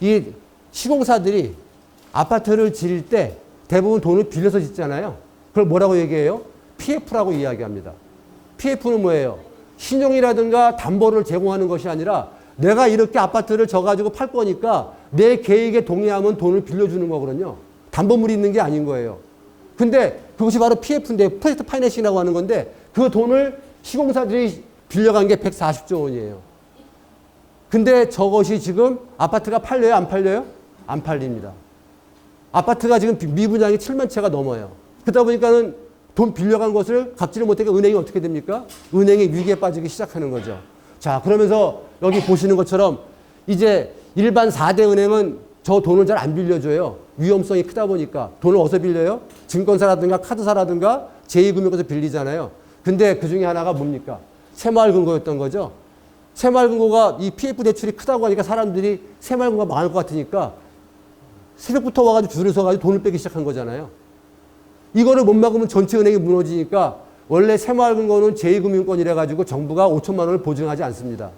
이 시공사들이 아파트를 지을 때 대부분 돈을 빌려서 짓잖아요. 그걸 뭐라고 얘기해요? PF라고 이야기합니다. PF는 뭐예요? 신용이라든가 담보를 제공하는 것이 아니라 내가 이렇게 아파트를 져가지고 팔 거니까 내 계획에 동의하면 돈을 빌려주는 거거든요. 담보물이 있는 게 아닌 거예요. 근데 그것이 바로 PF인데 프로젝트 파이낸싱이라고 하는 건데 그 돈을 시공사들이 빌려간 게 140조 원이에요. 근데 저것이 지금 아파트가 팔려요? 안 팔려요? 안 팔립니다. 아파트가 지금 미분양이 7만 채가 넘어요. 그러다 보니까는 돈 빌려간 것을 갚지를 못하니까 은행이 어떻게 됩니까? 은행이 위기에 빠지기 시작하는 거죠. 자, 그러면서 여기 보시는 것처럼 이제 일반 4대 은행은 저 돈을 잘 안 빌려줘요. 위험성이 크다 보니까. 돈을 어디서 빌려요? 증권사라든가 카드사라든가 제2금융에서 빌리잖아요. 근데 그 중에 하나가 뭡니까? 새마을금고였던 거죠. 새마을금고가 이 PF 대출이 크다고 하니까 사람들이 새마을금고가 망할 것 같으니까 새벽부터 와가지고 줄을 서가지고 돈을 빼기 시작한 거잖아요. 이거를 못 막으면 전체 은행이 무너지니까 원래 새마을금고는 제2금융권이라 가지고 정부가 5천만 원을 보증하지 않습니다.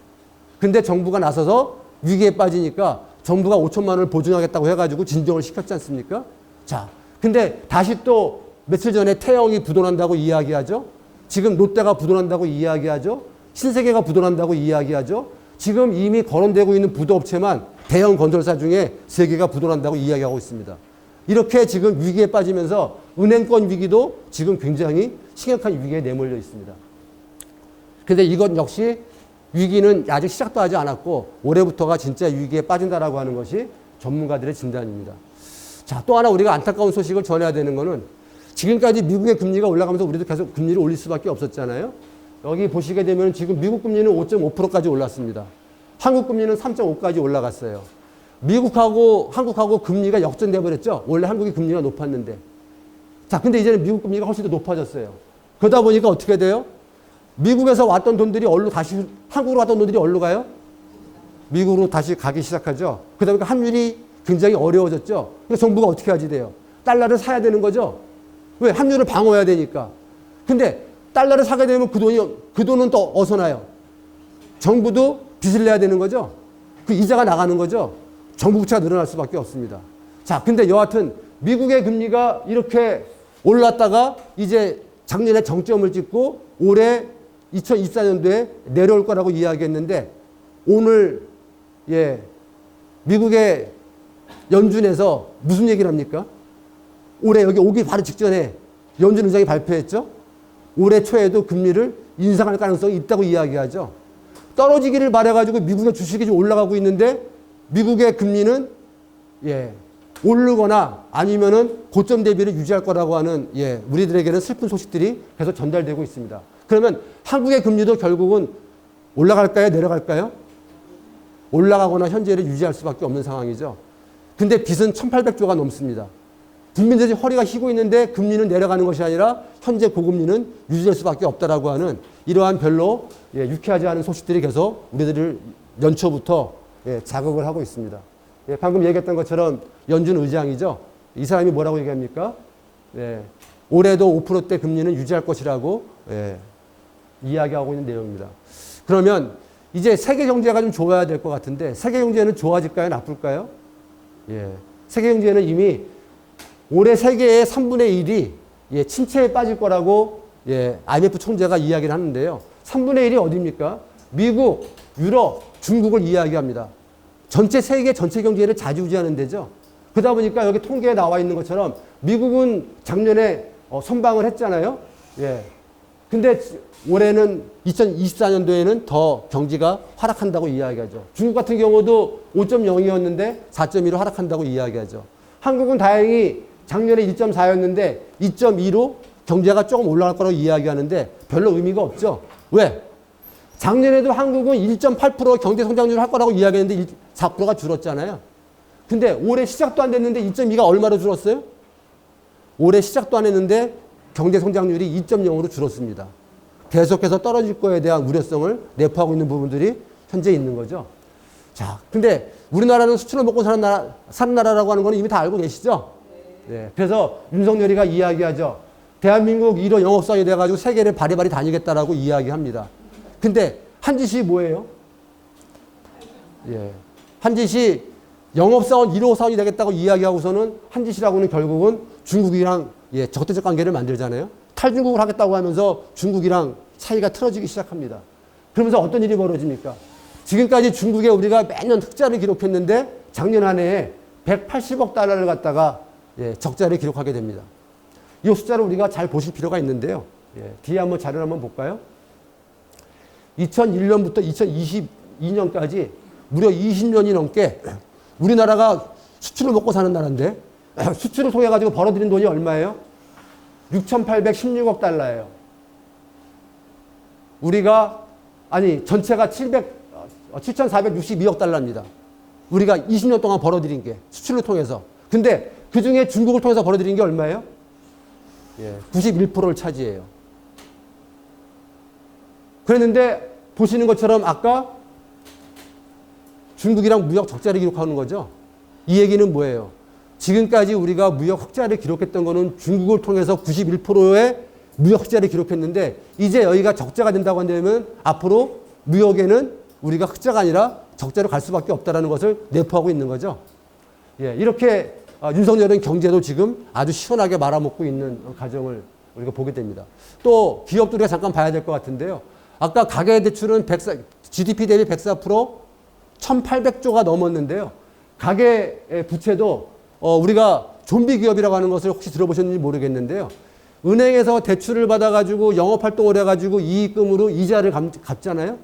근데 정부가 나서서 위기에 빠지니까 정부가 5천만 원을 보증하겠다고 해가지고 진정을 시켰지 않습니까? 자, 근데 다시 또 며칠 전에 태영이 부도난다고 이야기하죠. 지금 롯데가 부도난다고 이야기하죠. 신세계가 부도난다고 이야기하죠. 지금 이미 거론되고 있는 부도업체만 대형 건설사 중에 3개가 부도난다고 이야기하고 있습니다. 이렇게 지금 위기에 빠지면서 은행권 위기도 지금 굉장히 심각한 위기에 내몰려 있습니다. 근데 이것 역시 위기는 아직 시작도 하지 않았고 올해부터가 진짜 위기에 빠진다라고 하는 것이 전문가들의 진단입니다. 자, 또 하나 우리가 안타까운 소식을 전해야 되는 거는 지금까지 미국의 금리가 올라가면서 우리도 계속 금리를 올릴 수밖에 없었잖아요. 여기 보시게 되면 지금 미국 금리는 5.5%까지 올랐습니다. 한국 금리는 3.5까지 올라갔어요. 미국하고 한국하고 금리가 역전돼 버렸죠. 원래 한국이 금리가 높았는데. 자, 근데 이제는 미국 금리가 훨씬 더 높아졌어요. 그러다 보니까 어떻게 돼요? 미국에서 왔던 돈들이 어디로 다시 한국으로 왔던 돈들이 어디로 가요? 미국으로 다시 가기 시작하죠. 그러다 보니까 환율이 굉장히 어려워졌죠. 그러니까 정부가 어떻게 하지 돼요? 달러를 사야 되는 거죠. 왜? 환율을 방어해야 되니까. 근데 달러를 사게 되면 그 돈은 또 어디서 나요? 정부도 빚을 내야 되는 거죠. 그 이자가 나가는 거죠. 정부 부채가 늘어날 수밖에 없습니다. 자, 근데 여하튼 미국의 금리가 이렇게 올랐다가 이제 작년에 정점을 찍고 올해 2024년도에 내려올 거라고 이야기했는데 오늘 미국의 연준에서 무슨 얘기를 합니까? 올해 여기 오기 바로 직전에 연준 의장이 발표했죠. 올해 초에도 금리를 인상할 가능성이 있다고 이야기하죠. 떨어지기를 바라가지고 미국의 주식이 좀 올라가고 있는데 미국의 금리는 오르거나 아니면은 고점 대비를 유지할 거라고 하는 우리들에게는 슬픈 소식들이 계속 전달되고 있습니다. 그러면 한국의 금리도 결국은 올라갈까요? 내려갈까요? 올라가거나 현재를 유지할 수밖에 없는 상황이죠. 근데 빚은 1,800조가 넘습니다. 국민들이 허리가 휘고 있는데 금리는 내려가는 것이 아니라 현재 고금리는 유지될 수밖에 없다라고 하는 이러한 별로 유쾌하지 않은 소식들이 계속 우리들을 연초부터 자극을 하고 있습니다. 방금 얘기했던 것처럼 연준 의장이죠. 이 사람이 뭐라고 얘기합니까? 올해도 5%대 금리는 유지할 것이라고 이야기하고 있는 내용입니다. 그러면 이제 세계 경제가 좀 좋아야 될 것 같은데 세계 경제는 좋아질까요? 나쁠까요? 세계 경제는 이미 올해 세계의 3분의 1이 침체에 빠질 거라고 IMF 총재가 이야기를 하는데요. 3분의 1이 어디입니까? 미국, 유럽, 중국을 이야기합니다. 전체 세계 전체 경제를 좌지우지하는 데죠. 그러다 보니까 여기 통계에 나와 있는 것처럼 미국은 작년에 선방을 했잖아요. 근데 올해는 2024년도에는 더 경기가 하락한다고 이야기하죠. 중국 같은 경우도 5.0이었는데 4.2로 하락한다고 이야기하죠. 한국은 다행히 작년에 1.4였는데 2.2로 경제가 조금 올라갈 거라고 이야기하는데 별로 의미가 없죠. 왜? 작년에도 한국은 1.8% 경제 성장률을 할 거라고 이야기했는데 4%가 줄었잖아요. 근데 올해 시작도 안 됐는데 2.2가 얼마로 줄었어요? 올해 시작도 안 했는데 경제 성장률이 2.0으로 줄었습니다. 계속해서 떨어질 거에 대한 우려성을 내포하고 있는 부분들이 현재 있는 거죠. 자, 근데 우리나라는 수출을 먹고 사는 나라라고 하는 건 이미 다 알고 계시죠? 그래서 윤석열이가 이야기하죠. 대한민국 1호 영업사원이 돼가지고 세계를 바리바리 다니겠다라고 이야기합니다. 근데 한 짓이 뭐예요? 한 짓이 영업사원 1호 사원이 되겠다고 이야기하고서는 한 짓이라고는 결국은 중국이랑 적대적 관계를 만들잖아요. 탈중국을 하겠다고 하면서 중국이랑 사이가 틀어지기 시작합니다. 그러면서 어떤 일이 벌어집니까? 지금까지 중국에 우리가 매년 흑자를 기록했는데 작년 한 해에 180억 달러를 갖다가 적자를 기록하게 됩니다. 이 숫자를 우리가 잘 보실 필요가 있는데요. 뒤에 한번 자료를 한번 볼까요? 2001년부터 2022년까지 무려 20년이 넘게 우리나라가 수출을 먹고 사는 나라인데 수출을 통해 가지고 벌어들인 돈이 얼마예요? 6,816억 달러예요. 전체가 7,462억 달러입니다. 우리가 20년 동안 벌어들인 게 수출을 통해서. 근데 그 중에 중국을 통해서 벌어들인 게 얼마예요? 91%를 차지해요. 그랬는데 보시는 것처럼 아까 중국이랑 무역 적자를 기록하는 거죠. 이 얘기는 뭐예요? 지금까지 우리가 무역 흑자를 기록했던 거는 중국을 통해서 91%의 무역 흑자를 기록했는데 이제 여기가 적자가 된다고 한다면 앞으로 무역에는 우리가 흑자가 아니라 적자로 갈 수밖에 없다는 것을 내포하고 있는 거죠. 이렇게 윤석열은 경제도 지금 아주 시원하게 말아먹고 있는 과정을 우리가 보게 됩니다. 또 기업도 우리가 잠깐 봐야 될 것 같은데요. 아까 가계대출은 GDP 대비 104% 1,800조가 넘었는데요. 가계 부채도 우리가 좀비 기업이라고 하는 것을 혹시 들어보셨는지 모르겠는데요. 은행에서 대출을 받아가지고 영업활동을 해가지고 이익금으로 이자를 갚잖아요.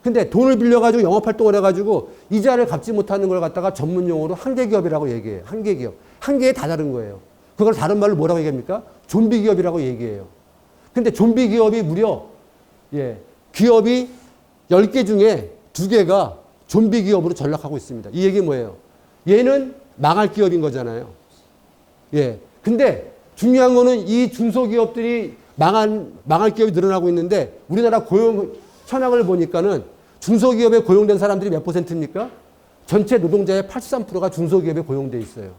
근데 돈을 빌려가지고 영업활동을 해가지고 이자를 갚지 못하는 걸 갖다가 전문용어로 한계기업이라고 얘기해요. 한계기업. 한계에 다 다른 거예요. 그걸 다른 말로 뭐라고 얘기합니까? 좀비 기업이라고 얘기해요. 근데 좀비 기업이 무려 기업이 10개 중에 2개가 좀비 기업으로 전락하고 있습니다. 이 얘기 뭐예요? 얘는 망할 기업인 거잖아요. 근데 중요한 거는 이 중소기업들이 망할 기업이 늘어나고 있는데 우리나라 고용 현황을 보니까는 중소기업에 고용된 사람들이 몇 %입니까? 전체 노동자의 83%가 중소기업에 고용돼 있어요.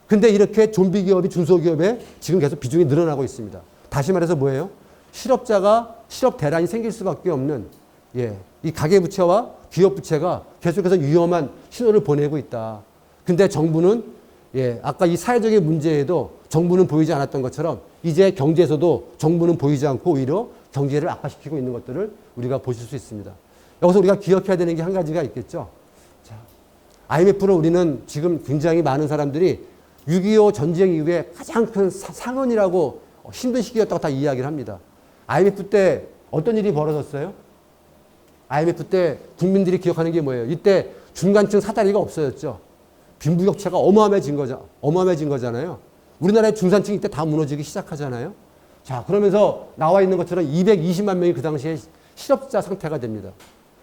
근데 이렇게 좀비 기업이 중소기업에 지금 계속 비중이 늘어나고 있습니다. 다시 말해서 뭐예요? 실업 대란이 생길 수밖에 없는 이 가계부채와 기업부채가 계속해서 위험한 신호를 보내고 있다. 근데 정부는 아까 이 사회적인 문제에도 정부는 보이지 않았던 것처럼 이제 경제에서도 정부는 보이지 않고 오히려 경제를 악화시키고 있는 것들을 우리가 보실 수 있습니다. 여기서 우리가 기억해야 되는 게 한 가지가 있겠죠. 자, IMF를 우리는 지금 굉장히 많은 사람들이 6.25 전쟁 이후에 가장 큰 상흔이라고 힘든 시기였다고 다 이야기를 합니다. IMF 때 어떤 일이 벌어졌어요? IMF 때 국민들이 기억하는 게 뭐예요? 이때 중간층 사다리가 없어졌죠. 빈부격차가 어마어마해진 거잖아요. 우리나라의 중산층이 이때 다 무너지기 시작하잖아요. 자, 그러면서 나와 있는 것처럼 220만 명이 그 당시에 실업자 상태가 됩니다.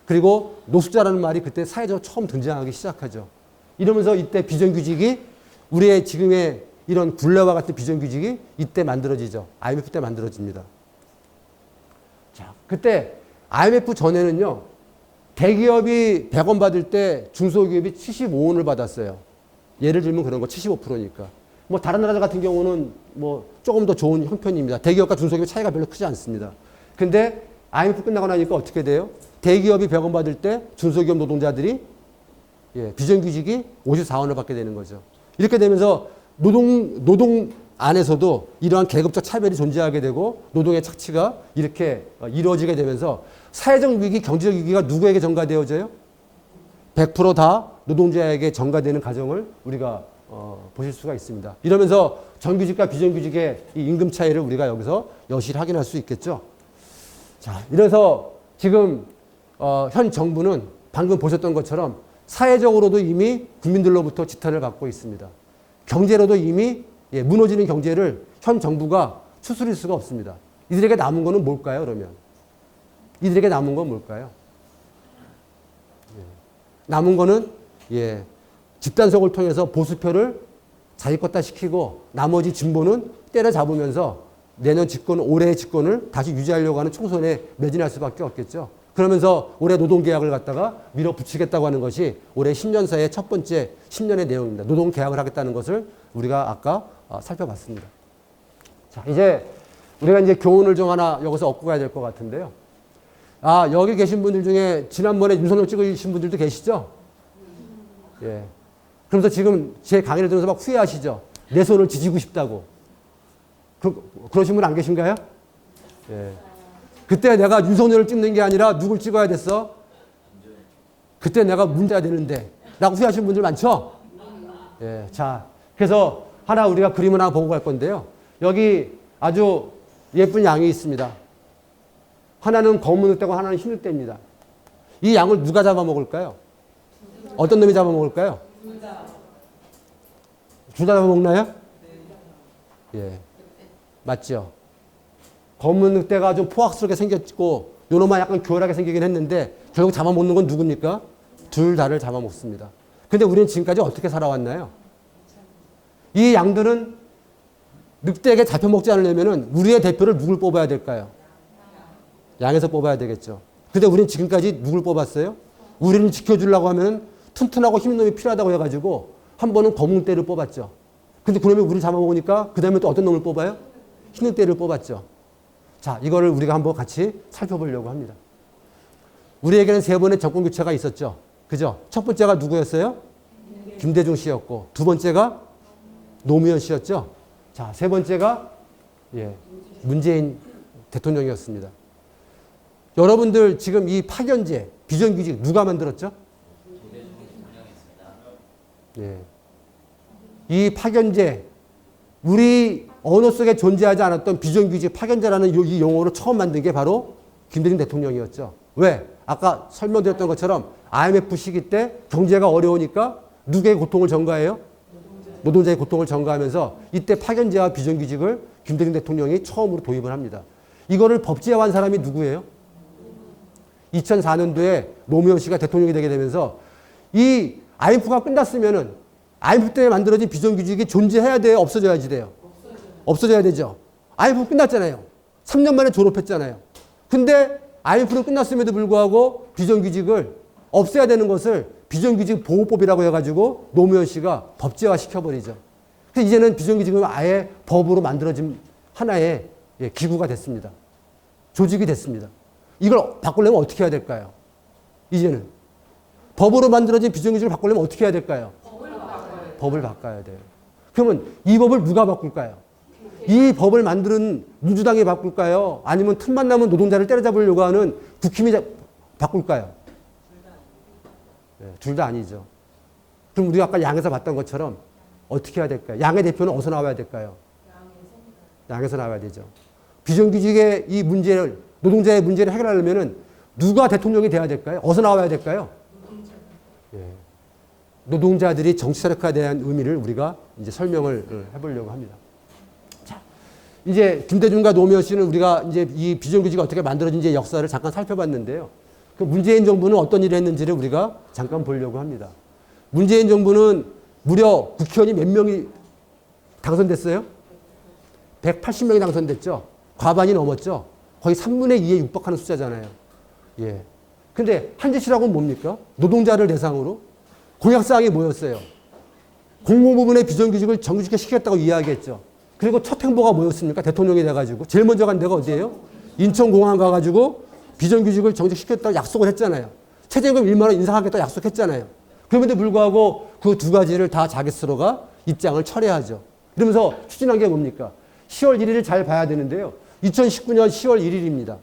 그리고 노숙자라는 말이 그때 사회적으로 처음 등장하기 시작하죠. 이러면서 이때 비정규직이 우리의 지금의 이런 굴레와 같은 비정규직이 이때 만들어지죠. IMF 때 만들어집니다. 자, 그때 IMF 전에는요, 대기업이 100원 받을 때 중소기업이 75원을 받았어요. 예를 들면 그런 거 75%니까. 뭐 다른 나라 같은 경우는 뭐 조금 더 좋은 형편입니다. 대기업과 중소기업의 차이가 별로 크지 않습니다. 근데 IMF 끝나고 나니까 어떻게 돼요? 대기업이 100원 받을 때 중소기업 노동자들이 비정규직이 54원을 받게 되는 거죠. 이렇게 되면서 노동 안에서도 이러한 계급적 차별이 존재하게 되고 노동의 착취가 이렇게 이루어지게 되면서 사회적 위기, 경제적 위기가 누구에게 전가되어져요? 100% 노동자에게 전가되는 과정을 우리가 보실 수가 있습니다. 이러면서 정규직과 비정규직의 이 임금 차이를 우리가 여기서 여실히 확인할 수 있겠죠. 자, 이래서 지금 현 정부는 방금 보셨던 것처럼 사회적으로도 이미 국민들로부터 지탄을 받고 있습니다. 경제로도 이미 무너지는 경제를 현 정부가 추스릴 수가 없습니다. 이들에게 남은 거는 뭘까요, 그러면? 이들에게 남은 건 뭘까요? 남은 거는 집단속을 통해서 보수표를 자기 것다 시키고 나머지 진보는 때려잡으면서 내년 집권, 올해의 집권을 다시 유지하려고 하는 총선에 매진할 수밖에 없겠죠. 그러면서 올해 노동계약을 갖다가 밀어붙이겠다고 하는 것이 올해 10년사의 첫 번째 10년의 내용입니다. 노동계약을 하겠다는 것을 우리가 아까 살펴봤습니다. 자, 이제 우리가 이제 교훈을 좀 하나 여기서 얻고 가야 될 것 같은데요. 아, 여기 계신 분들 중에 지난번에 윤석열 찍으신 분들도 계시죠? 예. 그러면서 지금 제 강의를 들으면서 막 후회하시죠? 내 손을 지지고 싶다고. 그러신 분 안 계신가요? 예. 그때 내가 윤석열을 찍는 게 아니라 누굴 찍어야 됐어? 그때 내가 문제가 되는데. 라고 후회하시는 분들 많죠? 예. 자, 그래서 하나 우리가 그림을 하나 보고 갈 건데요. 여기 아주 예쁜 양이 있습니다. 하나는 검은 늑대고 하나는 흰 늑대입니다. 이 양을 누가 잡아먹을까요? 어떤 놈이 잡아먹을까요? 둘 다 잡아먹나요? 예. 맞죠? 검은 늑대가 좀 포악스럽게 생겼고 요놈은 약간 교활하게 생기긴 했는데 결국 잡아먹는 건 누굽니까? 둘 다를 잡아먹습니다. 근데 우리는 지금까지 어떻게 살아왔나요? 이 양들은 늑대에게 잡혀먹지 않으려면 우리의 대표를 누굴 뽑아야 될까요? 양에서 뽑아야 되겠죠. 근데 우리는 지금까지 누굴 뽑았어요? 우리를 지켜주려고 하면 튼튼하고 힘있는 놈이 필요하다고 해가지고 한 번은 검은 늑대를 뽑았죠. 근데 그놈이 우리를 잡아먹으니까 그 다음에 또 어떤 놈을 뽑아요? 흰 늑대를 뽑았죠. 자, 이거를 우리가 한번 같이 살펴보려고 합니다. 우리에게는 세 번의 정권 교체가 있었죠. 그죠? 첫 번째가 누구였어요? 김대중 씨였고, 두 번째가 노무현 씨였죠. 자, 세 번째가 문재인 대통령이었습니다. 여러분들 지금 이 파견제, 비정규직 누가 만들었죠? 예. 이 파견제, 우리 언어 속에 존재하지 않았던 비정규직 파견제라는 이 용어를 처음 만든 게 바로 김대중 대통령이었죠. 왜? 아까 설명드렸던 것처럼 IMF 시기 때 경제가 어려우니까 누구의 고통을 전가해요? 노동자의 고통을 전가하면서 이때 파견제와 비정규직을 김대중 대통령이 처음으로 도입을 합니다. 이거를 법제화한 사람이 누구예요? 2004년도에 노무현 씨가 대통령이 되게 되면서 이 IMF가 끝났으면은 IMF 때 만들어진 비정규직이 존재해야 돼요? 없어져야지 돼요? 없어져야 되죠. IMF 끝났잖아요. 3년 만에 졸업했잖아요. 근데 IMF는 끝났음에도 불구하고 비정규직을 없애야 되는 것을 비정규직 보호법이라고 해가지고 노무현 씨가 법제화 시켜버리죠. 그래서 이제는 비정규직은 아예 법으로 만들어진 하나의 기구가 됐습니다. 조직이 됐습니다. 이걸 바꾸려면 어떻게 해야 될까요? 이제는 법으로 만들어진 비정규직을 바꾸려면 어떻게 해야 될까요? 법을 바꿔야 돼요. 그러면 이 법을 누가 바꿀까요? 이 법을 만드는 민주당이 바꿀까요? 아니면 틈만 나면 노동자를 때려잡으려고 하는 국힘이 바꿀까요? 둘 다 아니죠. 그럼 우리가 아까 양에서 봤던 것처럼 어떻게 해야 될까요? 양의 대표는 어디서 나와야 될까요? 양에서 나와야 되죠. 비정규직의 이 문제를, 노동자의 문제를 해결하려면 누가 대통령이 돼야 될까요? 어디서 나와야 될까요? 예. 노동자들이 정치 세력화에 대한 의미를 우리가 이제 설명을 해보려고 합니다. 자, 이제 김대중과 노무현 씨는 우리가 이제 이 비정규직이 어떻게 만들어진지 역사를 잠깐 살펴봤는데요. 그 문재인 정부는 어떤 일을 했는지를 우리가 잠깐 보려고 합니다. 문재인 정부는 무려 국회의원이 몇 명이 당선됐어요? 180명이 당선됐죠. 과반이 넘었죠. 거의 3분의 2에 육박하는 숫자잖아요. 예. 근데 한 짓이라고는 뭡니까? 노동자를 대상으로 공약사항이 뭐였어요? 공공부문의 비정규직을 정규직화 시키겠다고 이야기했죠. 그리고 첫 행보가 뭐였습니까? 대통령이 돼가지고. 제일 먼저 간 데가 어디예요? 인천공항 가가지고 비정규직을 정직시켰다고 약속을 했잖아요. 최저임금 1만 원 인상하겠다고 약속했잖아요. 그럼에도 불구하고 그 두 가지를 다 자기 스스로가 입장을 철회하죠. 그러면서 추진한 게 뭡니까? 10월 1일을 잘 봐야 되는데요. 2019년 10월 1일입니다.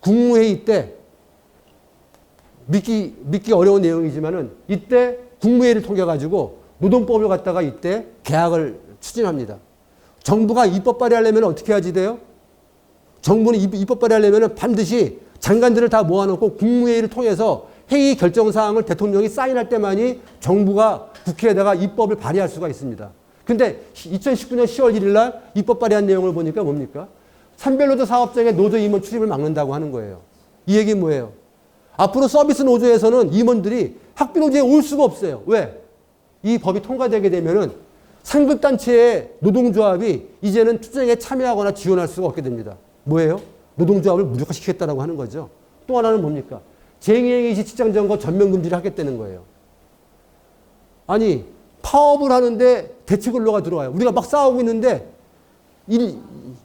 국무회의 때 믿기 어려운 내용이지만은 이때 국무회의를 통해가지고 노동법을 갖다가 이때 개혁을 추진합니다. 정부가 입법 발의하려면 어떻게 해야지 돼요? 정부는 입법 발의하려면 반드시 장관들을 다 모아놓고 국무회의를 통해서 회의 결정사항을 대통령이 사인할 때만이 정부가 국회에다가 입법을 발의할 수가 있습니다. 근데 2019년 10월 1일 날 입법 발의한 내용을 보니까 뭡니까? 산별노조 사업장에 노조 임원 출입을 막는다고 하는 거예요. 이 얘기는 뭐예요? 앞으로 서비스 노조에서는 임원들이 학비노조에 올 수가 없어요. 왜? 이 법이 통과되게 되면은 상급단체의 노동조합이 이제는 투쟁에 참여하거나 지원할 수가 없게 됩니다. 뭐예요? 노동조합을 무력화시키겠다라고 하는 거죠. 또 하나는 뭡니까? 쟁의행위 시 직장점거 전면금지를 하겠다는 거예요. 아니 파업을 하는데 대체근로가 들어와요. 우리가 막 싸우고 있는데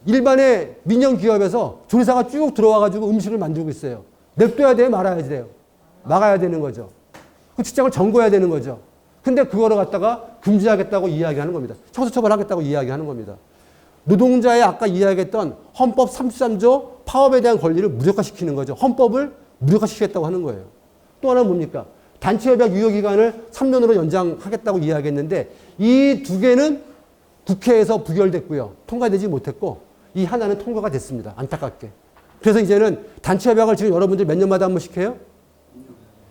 일반의 민영기업에서 조리사가 쭉 들어와가지고 음식을 만들고 있어요. 냅둬야 돼요? 말아야 돼요? 막아야 되는 거죠. 그 직장을 점거해야 되는 거죠. 근데 그거를 갖다가 금지하겠다고 이야기하는 겁니다. 형사처벌하겠다고 이야기하는 겁니다. 노동자의 아까 이야기했던 헌법 33조 파업에 대한 권리를 무력화시키는 거죠. 헌법을 무력화시키겠다고 하는 거예요. 또 하나는 뭡니까? 단체협약 유효기간을 3년으로 연장하겠다고 이야기했는데 이 두 개는 국회에서 부결됐고요. 통과되지 못했고 이 하나는 통과가 됐습니다. 안타깝게. 그래서 이제는 단체협약을 지금 여러분들 몇 년마다 한 번씩 해요?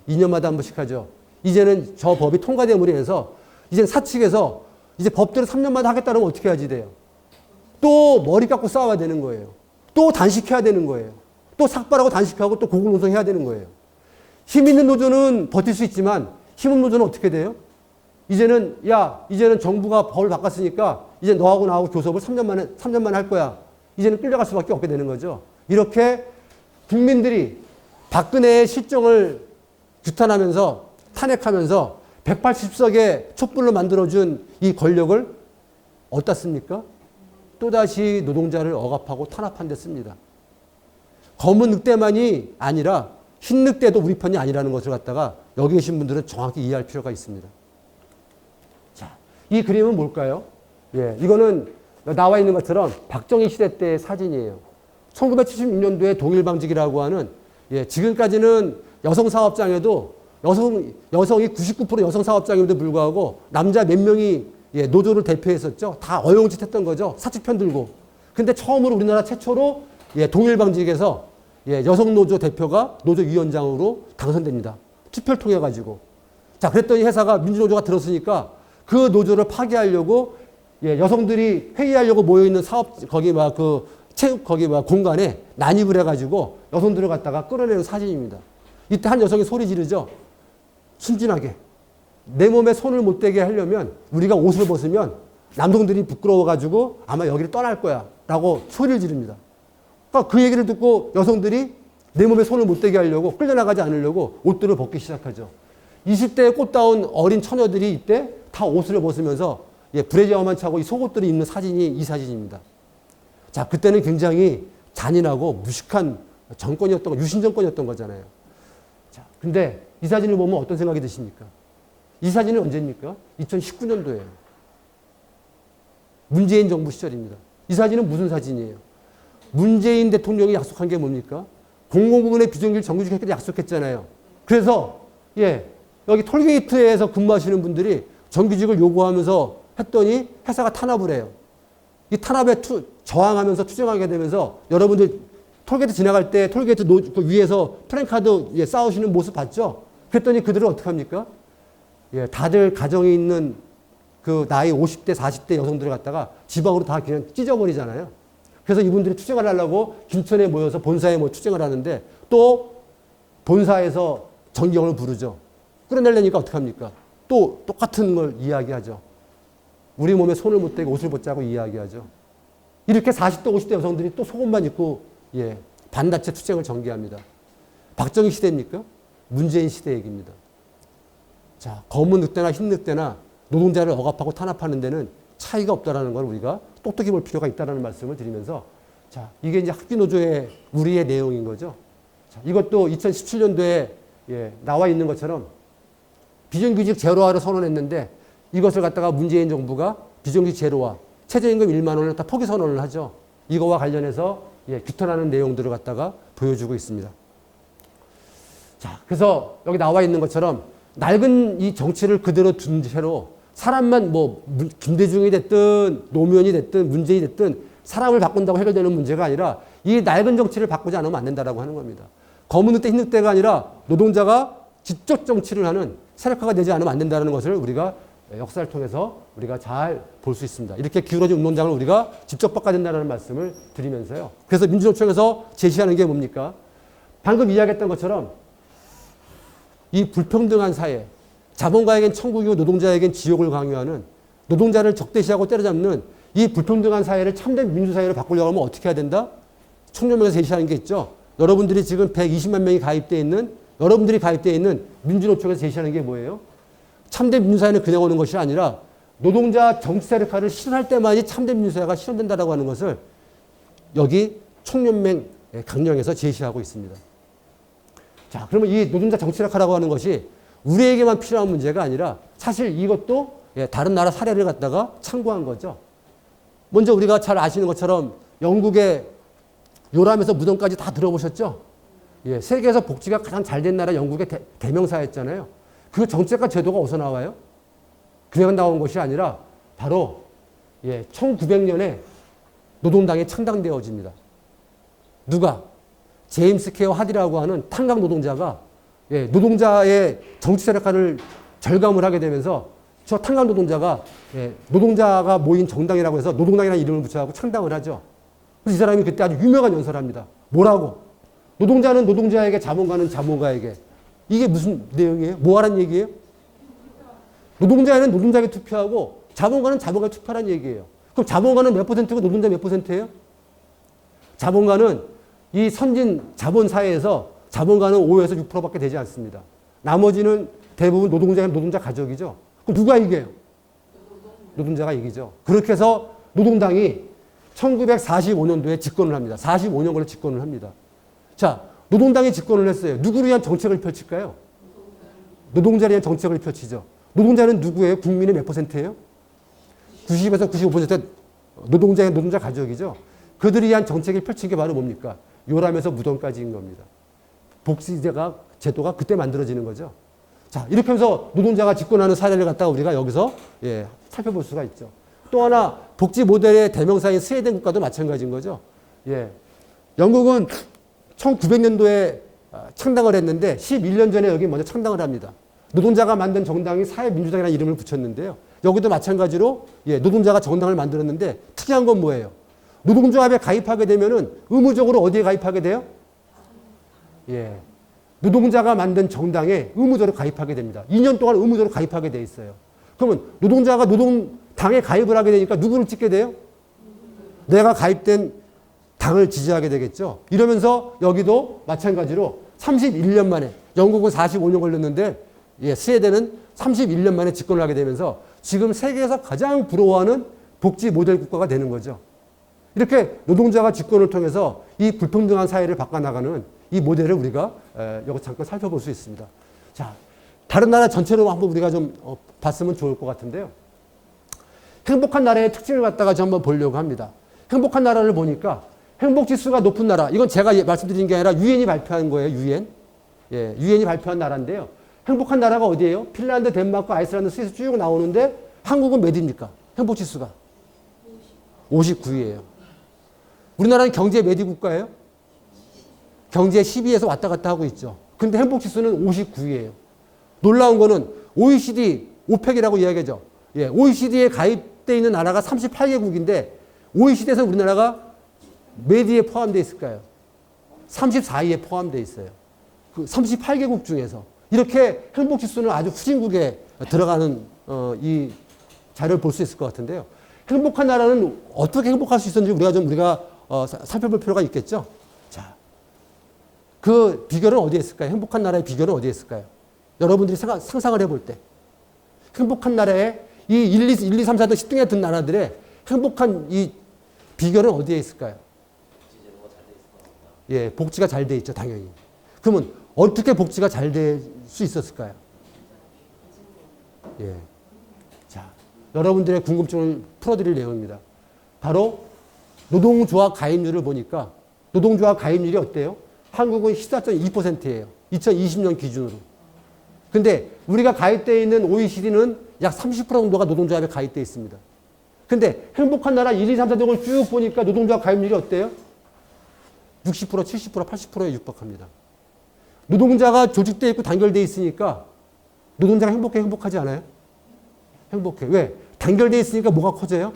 2년마다 한 번씩 하죠. 이제는 저 법이 통과됨으로 인해서 이제 사측에서 이제 법대로 3년마다 하겠다면 어떻게 해야지 돼요? 또 머리 깎고 싸워야 되는 거예요. 또 단식해야 되는 거예요. 또 삭발하고 단식하고 또 고군노동해야 되는 거예요. 힘 있는 노조는 버틸 수 있지만 힘 없는 노조는 어떻게 돼요? 이제는 이제는 정부가 법을 바꿨으니까 이제 너하고 나하고 교섭을 3년 만에 할 거야. 이제는 끌려갈 수밖에 없게 되는 거죠. 이렇게 국민들이 박근혜의 실정을 규탄하면서 탄핵하면서 180석의 촛불로 만들어준 이 권력을 어디다 씁니까? 또다시 노동자를 억압하고 탄압한 데 씁니다. 검은 늑대만이 아니라 흰 늑대도 우리 편이 아니라는 것을 갖다가 여기 계신 분들은 정확히 이해할 필요가 있습니다. 자, 이 그림은 뭘까요? 예, 이거는 나와 있는 것처럼 박정희 시대 때의 사진이에요. 1976년도에 동일방직이라고 하는 지금까지는 여성 사업장에도 여성이 99% 여성 사업장임에도 불구하고 남자 몇 명이 노조를 대표했었죠. 다 어용짓 했던 거죠. 사측편 들고. 근데 처음으로 우리나라 최초로 동일방직에서 여성 노조 대표가 노조위원장으로 당선됩니다. 투표를 통해 가지고. 자, 그랬더니 회사가 민주노조가 들었으니까 그 노조를 파괴하려고 여성들이 회의하려고 모여있는 체육 공간에 난입을 해가지고 여성들을 갖다가 끌어내는 사진입니다. 이때 한 여성이 소리 지르죠. 순진하게. 내 몸에 손을 못 대게 하려면 우리가 옷을 벗으면 남성들이 부끄러워가지고 아마 여기를 떠날 거야 라고 소리를 지릅니다. 그러니까 그 얘기를 듣고 여성들이 내 몸에 손을 못 대게 하려고 끌려나가지 않으려고 옷들을 벗기 시작하죠. 20대의 꽃다운 어린 처녀들이 이때 다 옷을 벗으면서 브래지어만 차고 이 속옷들을 입는 사진이 이 사진입니다. 자, 그때는 굉장히 잔인하고 무식한 정권이었던 거, 유신 정권이었던 거잖아요. 자, 근데 이 사진을 보면 어떤 생각이 드십니까? 이 사진은 언제입니까? 2019년도예요. 문재인 정부 시절입니다. 이 사진은 무슨 사진이에요? 문재인 대통령이 약속한 게 뭡니까? 공공부문의 비정규직 정규직 했겠다 약속했잖아요. 그래서 여기 톨게이트에서 근무하시는 분들이 정규직을 요구하면서 했더니 회사가 탄압을 해요. 이 탄압에 저항하면서 투쟁하게 되면서 여러분들 톨게이트 지나갈 때 톨게이트 그 위에서 플랜카드 싸우시는 모습 봤죠? 그랬더니 그들은 어떻게 합니까? 예, 다들 가정에 있는 그 나이 50대, 40대 여성들을 갖다가 지방으로 다 그냥 찢어버리잖아요. 그래서 이분들이 투쟁을 하려고 김천에 모여서 본사에 투쟁을 하는데 또 본사에서 정경을 부르죠. 끌어내려니까 어떻게 합니까? 또 똑같은 걸 이야기하죠. 우리 몸에 손을 못 대고 옷을 못 짜고 이야기하죠. 이렇게 40대, 50대 여성들이 또 속옷만 입고 반나체 투쟁을 전개합니다. 박정희 시대입니까? 문재인 시대 얘기입니다. 자, 검은 늑대나 흰 늑대나 노동자를 억압하고 탄압하는 데는 차이가 없다라는 걸 우리가 똑똑히 볼 필요가 있다는 말씀을 드리면서 자, 이게 이제 학기노조의 우리의 내용인 거죠. 자, 이것도 2017년도에 나와 있는 것처럼 비정규직 제로화를 선언했는데 이것을 갖다가 문재인 정부가 비정규직 제로화, 최저임금 1만 원을 다 포기 선언을 하죠. 이거와 관련해서 규탄하는 내용들을 갖다가 보여주고 있습니다. 자, 그래서 여기 나와 있는 것처럼 낡은 이 정치를 그대로 둔 채로 사람만 김대중이 됐든 노무현이 됐든 문재인이 됐든 사람을 바꾼다고 해결되는 문제가 아니라 이 낡은 정치를 바꾸지 않으면 안 된다라고 하는 겁니다. 검은 늑대 흰 늑대가 아니라 노동자가 직접 정치를 하는 세력화가 되지 않으면 안 된다는 것을 우리가 역사를 통해서 우리가 잘 볼 수 있습니다. 이렇게 기울어진 운동장을 우리가 직접 바꿔야 된다는 말씀을 드리면서요. 그래서 민주노총에서 제시하는 게 뭡니까? 방금 이야기했던 것처럼 이 불평등한 사회, 자본가에겐 천국이고 노동자에겐 지옥을 강요하는 노동자를 적대시하고 때려잡는 이 불평등한 사회를 참된 민주사회로 바꾸려고 하면 어떻게 해야 된다? 총연맹에서 제시하는 게 있죠. 여러분들이 지금 120만 명이 가입되어 있는 여러분들이 가입되어 있는 민주노총에서 제시하는 게 뭐예요? 참된 민주사회는 그냥 오는 것이 아니라 노동자 정치 세력화를 실현할 때만이 참된 민주사회가 실현된다라고 하는 것을 여기 총연맹 강령에서 제시하고 있습니다. 자, 그러면 이 노동자 정치 세력화라고 하는 것이 우리에게만 필요한 문제가 아니라 사실 이것도 다른 나라 사례를 갖다가 참고한 거죠. 먼저 우리가 잘 아시는 것처럼 영국의 요람에서 무덤까지 다 들어보셨죠? 세계에서 복지가 가장 잘 된 나라 영국의 대명사였잖아요. 그 정책과 제도가 어디서 나와요? 그냥 나온 것이 아니라 바로 1900년에 노동당이 창당되어집니다. 누가? 제임스 케어 하디라고 하는 탄광 노동자가 노동자의 정치 세력화를 절감을 하게 되면서 저 탄광 노동자가 노동자가 모인 정당이라고 해서 노동당이라는 이름을 붙여갖고 창당을 하죠. 그래서 이 사람이 그때 아주 유명한 연설을 합니다. 뭐라고? 노동자는 노동자에게, 자본가는 자본가에게. 이게 무슨 내용이에요? 뭐 하라는 얘기예요? 노동자에는 노동자에게 투표하고 자본가는 자본가에 투표하라는 얘기예요. 그럼 자본가는 몇 퍼센트고 노동자 몇 퍼센트예요? 자본가는 이 선진 자본사회에서 자본가는 5에서 6%밖에 되지 않습니다. 나머지는 대부분 노동자 가족이죠. 그럼 누가 이겨요? 노동자가 이기죠. 그렇게 해서 노동당이 1945년도에 집권을 합니다. 45년 걸려 집권을 합니다. 자, 노동당이 집권을 했어요. 누구를 위한 정책을 펼칠까요? 노동자를 위한 정책을 펼치죠. 노동자는 누구예요? 국민의 몇 퍼센트예요? 90에서 95% 노동자 가족이죠. 그들이 위한 정책을 펼친 게 바로 뭡니까? 요람에서 무덤까지인 겁니다. 복지제가 제도가 그때 만들어지는 거죠. 자, 이렇게 하면서 노동자가 집권하는 사례를 갖다가 우리가 여기서 살펴볼 수가 있죠. 또 하나 복지 모델의 대명사인 스웨덴 국가도 마찬가지인 거죠. 영국은 1900년도에 창당을 했는데 11년 전에 여기 먼저 창당을 합니다. 노동자가 만든 정당이 사회민주당이라는 이름을 붙였는데요. 여기도 마찬가지로 노동자가 정당을 만들었는데 특이한 건 뭐예요? 노동조합에 가입하게 되면은 의무적으로 어디에 가입하게 돼요? 노동자가 만든 정당에 의무적으로 가입하게 됩니다. 2년 동안 의무적으로 가입하게 돼 있어요. 그러면 노동자가 노동당에 가입을 하게 되니까 누구를 찍게 돼요? 내가 가입된 당을 지지하게 되겠죠. 이러면서 여기도 마찬가지로 31년 만에 영국은 45년 걸렸는데 스웨덴은 31년 만에 집권을 하게 되면서 지금 세계에서 가장 부러워하는 복지 모델 국가가 되는 거죠. 이렇게 노동자가 집권을 통해서 이 불평등한 사회를 바꿔나가는 이 모델을 우리가 여기 잠깐 살펴볼 수 있습니다. 자, 다른 나라 전체로 한번 우리가 좀 봤으면 좋을 것 같은데요. 행복한 나라의 특징을 갖다가 좀 한번 보려고 합니다. 행복한 나라를 보니까 행복지수가 높은 나라, 이건 제가 말씀드린 게 아니라 유엔이 발표한 거예요. 유엔이 발표한 나라인데요. 행복한 나라가 어디예요? 핀란드, 덴마크, 아이슬란드, 스위스 쭉 나오는데 한국은 몇입니까? 행복지수가 59위예요. 우리나라는 경제 몇 위 국가예요? 경제 10위에서 왔다 갔다 하고 있죠. 근데 행복지수는 59위예요. 놀라운 거는 OECD, 오펙이라고 이야기하죠. 예, OECD에 가입되어 있는 나라가 38개국인데 OECD에서 우리나라가 몇 위에 포함되어 있을까요? 34위에 포함되어 있어요. 그 38개국 중에서. 이렇게 행복지수는 아주 후진국에 들어가는 이 자료를 볼 수 있을 것 같은데요. 행복한 나라는 어떻게 행복할 수 있었는지 우리가 살펴볼 필요가 있겠죠. 자, 그 비결은 어디에 있을까요? 행복한 나라의 비결은 어디에 있을까요? 여러분들이 상상을 해볼 때 행복한 나라에 이 1, 2, 3, 4등 10등에 든 나라들의 행복한 이 비결은 어디에 있을까요? 예, 복지가 잘 돼 있죠, 당연히. 그러면 어떻게 복지가 잘 될 수 있었을까요? 예. 자, 여러분들의 궁금증을 풀어드릴 내용입니다. 바로 노동조합 가입률을 보니까 노동조합 가입률이 어때요? 한국은 14.2%예요. 2020년 기준으로. 근데 우리가 가입되어 있는 OECD는 약 30% 정도가 노동조합에 가입되어 있습니다. 근데 행복한 나라 1, 2, 3, 4등을 쭉 보니까 노동조합 가입률이 어때요? 60%, 70%, 80%에 육박합니다. 노동자가 조직되어 있고 단결되어 있으니까 노동자가 행복하지 않아요? 행복해. 왜? 단결되어 있으니까 뭐가 커져요?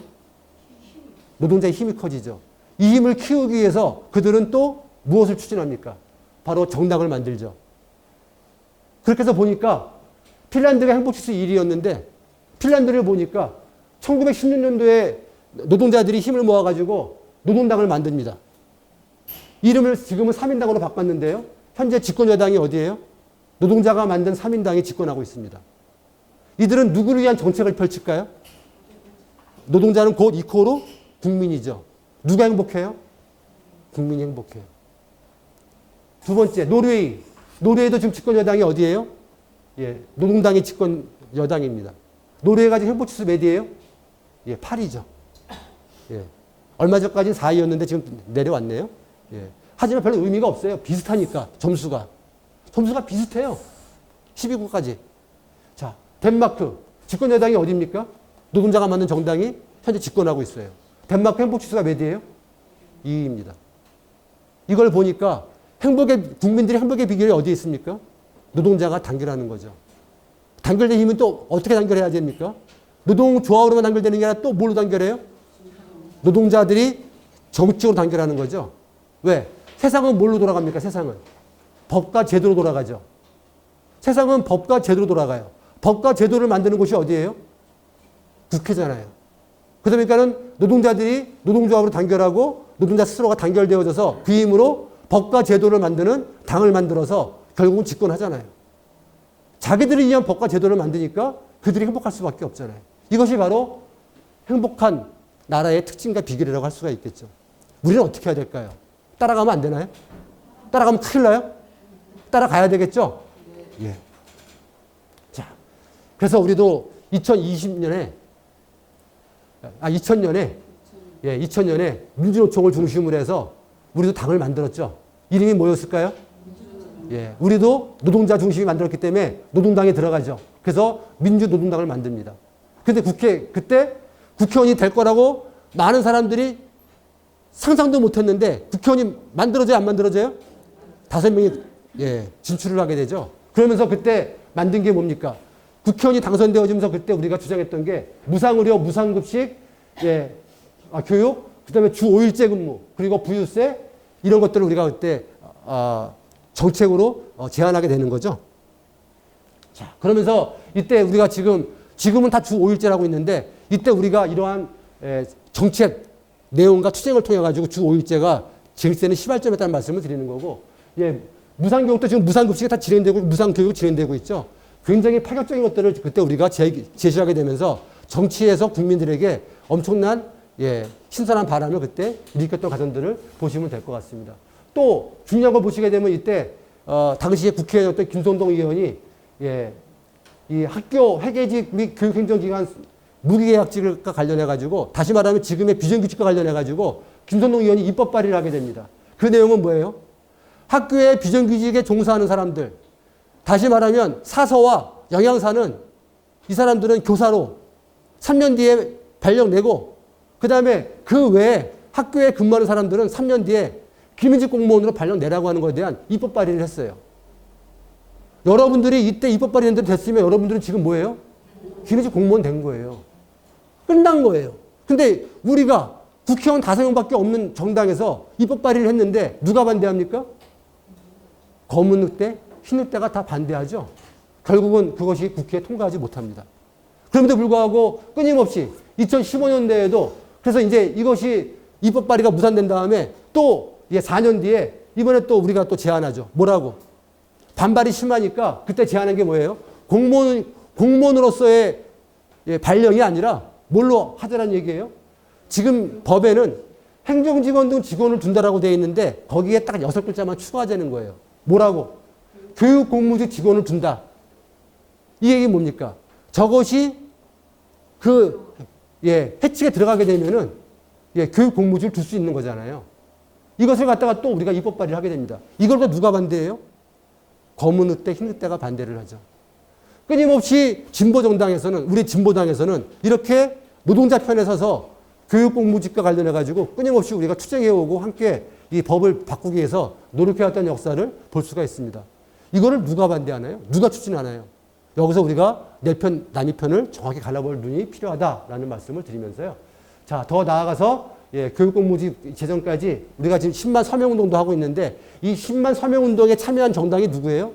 노동자의 힘이 커지죠. 이 힘을 키우기 위해서 그들은 또 무엇을 추진합니까? 바로 정당을 만들죠. 그렇게 해서 보니까 핀란드가 행복지수 1위였는데 핀란드를 보니까 1916년도에 노동자들이 힘을 모아가지고 노동당을 만듭니다. 이름을 지금은 3인당으로 바꿨는데요. 현재 집권 여당이 어디예요? 노동자가 만든 3인당이 집권하고 있습니다. 이들은 누구를 위한 정책을 펼칠까요? 노동자는 곧 이코로 국민이죠. 누가 행복해요? 국민이 행복해요. 두 번째, 노르웨이. 노르웨이도 지금 집권 여당이 어디예요? 예, 노동당이 집권 여당입니다. 노르웨이가 지금 행복지수 몇이에요? 예, 8위죠. 예. 얼마 전까지는 4위였는데 지금 내려왔네요. 예. 하지만 별로 의미가 없어요. 비슷하니까, 점수가 비슷해요. 12구까지. 자, 덴마크. 집권 여당이 어디입니까? 노동자가 만든 정당이 현재 집권하고 있어요. 덴마크 행복지수가 몇이에요? 2위입니다. 이걸 보니까 국민들의 행복의 비결이 어디에 있습니까? 노동자가 단결하는 거죠. 단결된 힘은 또 어떻게 단결해야 됩니까? 노동조합으로만 단결되는 게 아니라 또 뭘로 단결해요? 노동자들이 정치적으로 단결하는 거죠. 왜? 세상은 뭘로 돌아갑니까? 세상은. 법과 제도로 돌아가죠. 세상은 법과 제도로 돌아가요. 법과 제도를 만드는 곳이 어디예요? 국회잖아요. 그러다 보니까는 노동자들이 노동조합으로 단결하고 노동자 스스로가 단결되어져서 그 힘으로 법과 제도를 만드는 당을 만들어서 결국은 집권하잖아요. 자기들이 위한 법과 제도를 만드니까 그들이 행복할 수밖에 없잖아요. 이것이 바로 행복한 나라의 특징과 비결이라고 할 수가 있겠죠. 우리는 어떻게 해야 될까요? 따라가면 안 되나요? 따라가면 큰일 나요? 따라가야 되겠죠? 예. 자, 그래서 우리도 2020년에 민주노총을 중심으로 해서 우리도 당을 만들었죠. 이름이 뭐였을까요? 예, 우리도 노동자 중심이 만들었기 때문에 노동당에 들어가죠. 그래서 민주노동당을 만듭니다. 근데 그때 국회의원이 될 거라고 많은 사람들이 상상도 못했는데 국회의원이 만들어져요, 안 만들어져요? 5명이 진출을 하게 되죠. 그러면서 그때 만든 게 뭡니까? 국회의원이 당선되어지면서 그때 우리가 주장했던 게 무상의료, 무상급식, 교육, 그다음에 주 5일제 근무, 그리고 부유세 이런 것들을 우리가 그때 정책으로 제안하게 되는 거죠. 자, 그러면서 이때 우리가 지금은 다 주 5일제라고 있는데 이때 우리가 이러한 정책 내용과 투쟁을 통해 가지고 주 5일제가 쟁세는 시발점이었다는 말씀을 드리는 거고, 무상교육도 지금 무상급식이 다 진행되고 무상교육 진행되고 있죠. 굉장히 파격적인 것들을 그때 우리가 제시하게 되면서 정치에서 국민들에게 엄청난 신선한 바람을 그때 일으켰던 과정들을 보시면 될 것 같습니다. 또 중요한 걸 보시게 되면 이때 당시에 국회의원이었던 김선동 의원이 이 학교 회계직 및 교육행정기관 무기계약직과 관련해 가지고 다시 말하면 지금의 비정규직과 관련해 가지고 김선동 의원이 입법 발의를 하게 됩니다. 그 내용은 뭐예요? 학교에 비정규직에 종사하는 사람들, 다시 말하면 사서와 영양사는 이 사람들은 교사로 3년 뒤에 발령 내고 그 다음에 그 외에 학교에 근무하는 사람들은 3년 뒤에 기민직 공무원으로 발령 내라고 하는 것에 대한 입법 발의를 했어요. 여러분들이 이때 입법 발의된 대로 됐으면 여러분들은 지금 뭐예요? 기민직 공무원 된 거예요. 끝난 거예요. 근데 우리가 국회의원 5명밖에 없는 정당에서 입법 발의를 했는데 누가 반대합니까? 검은 늑대, 흰 늑대가 다 반대하죠. 결국은 그것이 국회에 통과하지 못합니다. 그럼에도 불구하고 끊임없이 2015년대에도 그래서 이제 이것이 입법 발의가 무산된 다음에 또 4년 뒤에 이번에 또 우리가 또 제안하죠. 뭐라고? 반발이 심하니까 그때 제안한 게 뭐예요? 공무원으로서의 발령이 아니라 뭘로 하자라는 얘기예요? 지금 법에는 행정직원 등 직원을 둔다라고 되어 있는데 거기에 딱 6글자만 추가되는 거예요. 뭐라고? 교육공무직 직원을 둔다. 이 얘기 뭡니까? 저것이 해칙에 들어가게 되면은 교육공무직을 둘 수 있는 거잖아요. 이것을 갖다가 또 우리가 입법 발의를 하게 됩니다. 이걸 또 누가 반대해요? 검은 늑대, 흰 늑대가 반대를 하죠. 끊임없이 진보정당에서는, 우리 진보당에서는 이렇게 노동자 편에 서서 교육공무직과 관련해가지고 끊임없이 우리가 투쟁해오고 함께 이 법을 바꾸기 위해서 노력해왔던 역사를 볼 수가 있습니다. 이거를 누가 반대하나요? 누가 추진하나요? 여기서 우리가 내 편, 남의 편을 정확히 갈라볼 눈이 필요하다라는 말씀을 드리면서요. 자, 더 나아가서 교육공무직 제정까지 우리가 지금 10만 서명운동도 하고 있는데 이 10만 서명운동에 참여한 정당이 누구예요?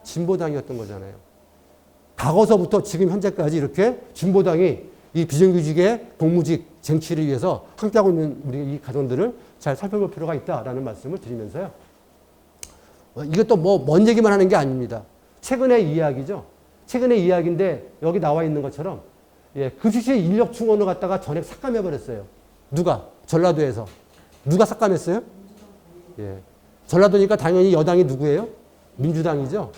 진보당이었던 거잖아요. 과거서부터 지금 현재까지 이렇게 진보당이 이 비정규직의 공무직 쟁취를 위해서 함께하고 있는 우리 이 가정들을 잘 살펴볼 필요가 있다라는 말씀을 드리면서요. 이것도 뭐 먼 얘기만 하는 게 아닙니다. 최근의 이야기죠. 최근의 이야기인데 여기 나와 있는 것처럼 급식실 인력 충원을 갖다가 전액 삭감해버렸어요. 누가? 전라도에서. 누가 삭감했어요? 전라도니까 당연히 여당이 누구예요? 민주당이죠.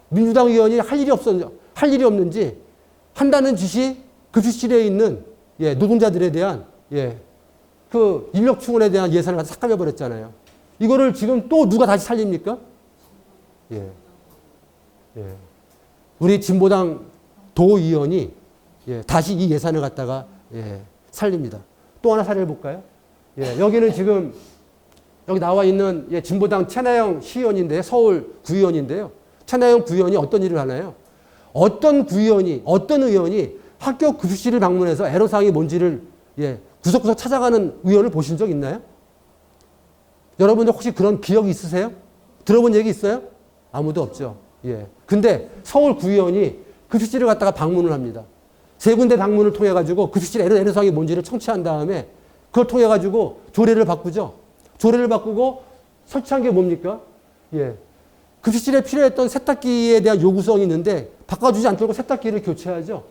민주당 의원이 할 일이 없는지 한다는 짓이 급식실에 있는 노동자들에 대한 그 인력 충원에 대한 예산을 갖다 삭감해버렸잖아요. 이거를 지금 또 누가 다시 살립니까? 우리 진보당 도의원이 다시 이 예산을 갖다가 살립니다. 또 하나 사례를 볼까요? 여기는 지금 여기 나와 있는 진보당 최나영 시의원인데 서울 구의원인데요. 최나영 구의원이 어떤 일을 하나요? 어떤 의원이 학교 급식실을 방문해서 애로사항이 뭔지를 구석구석 찾아가는 의원을 보신 적 있나요? 여러분들 혹시 그런 기억이 있으세요? 들어본 얘기 있어요? 아무도 없죠. 근데 서울 구의원이 급식실을 갖다가 방문을 합니다. 3군데 방문을 통해 가지고 급식실 애로사항이 뭔지를 청취한 다음에 그걸 통해 가지고 조례를 바꾸죠. 조례를 바꾸고 설치한 게 뭡니까? 급식실에 필요했던 세탁기에 대한 요구성이 있는데 바꿔주지 않도록 세탁기를 교체하죠.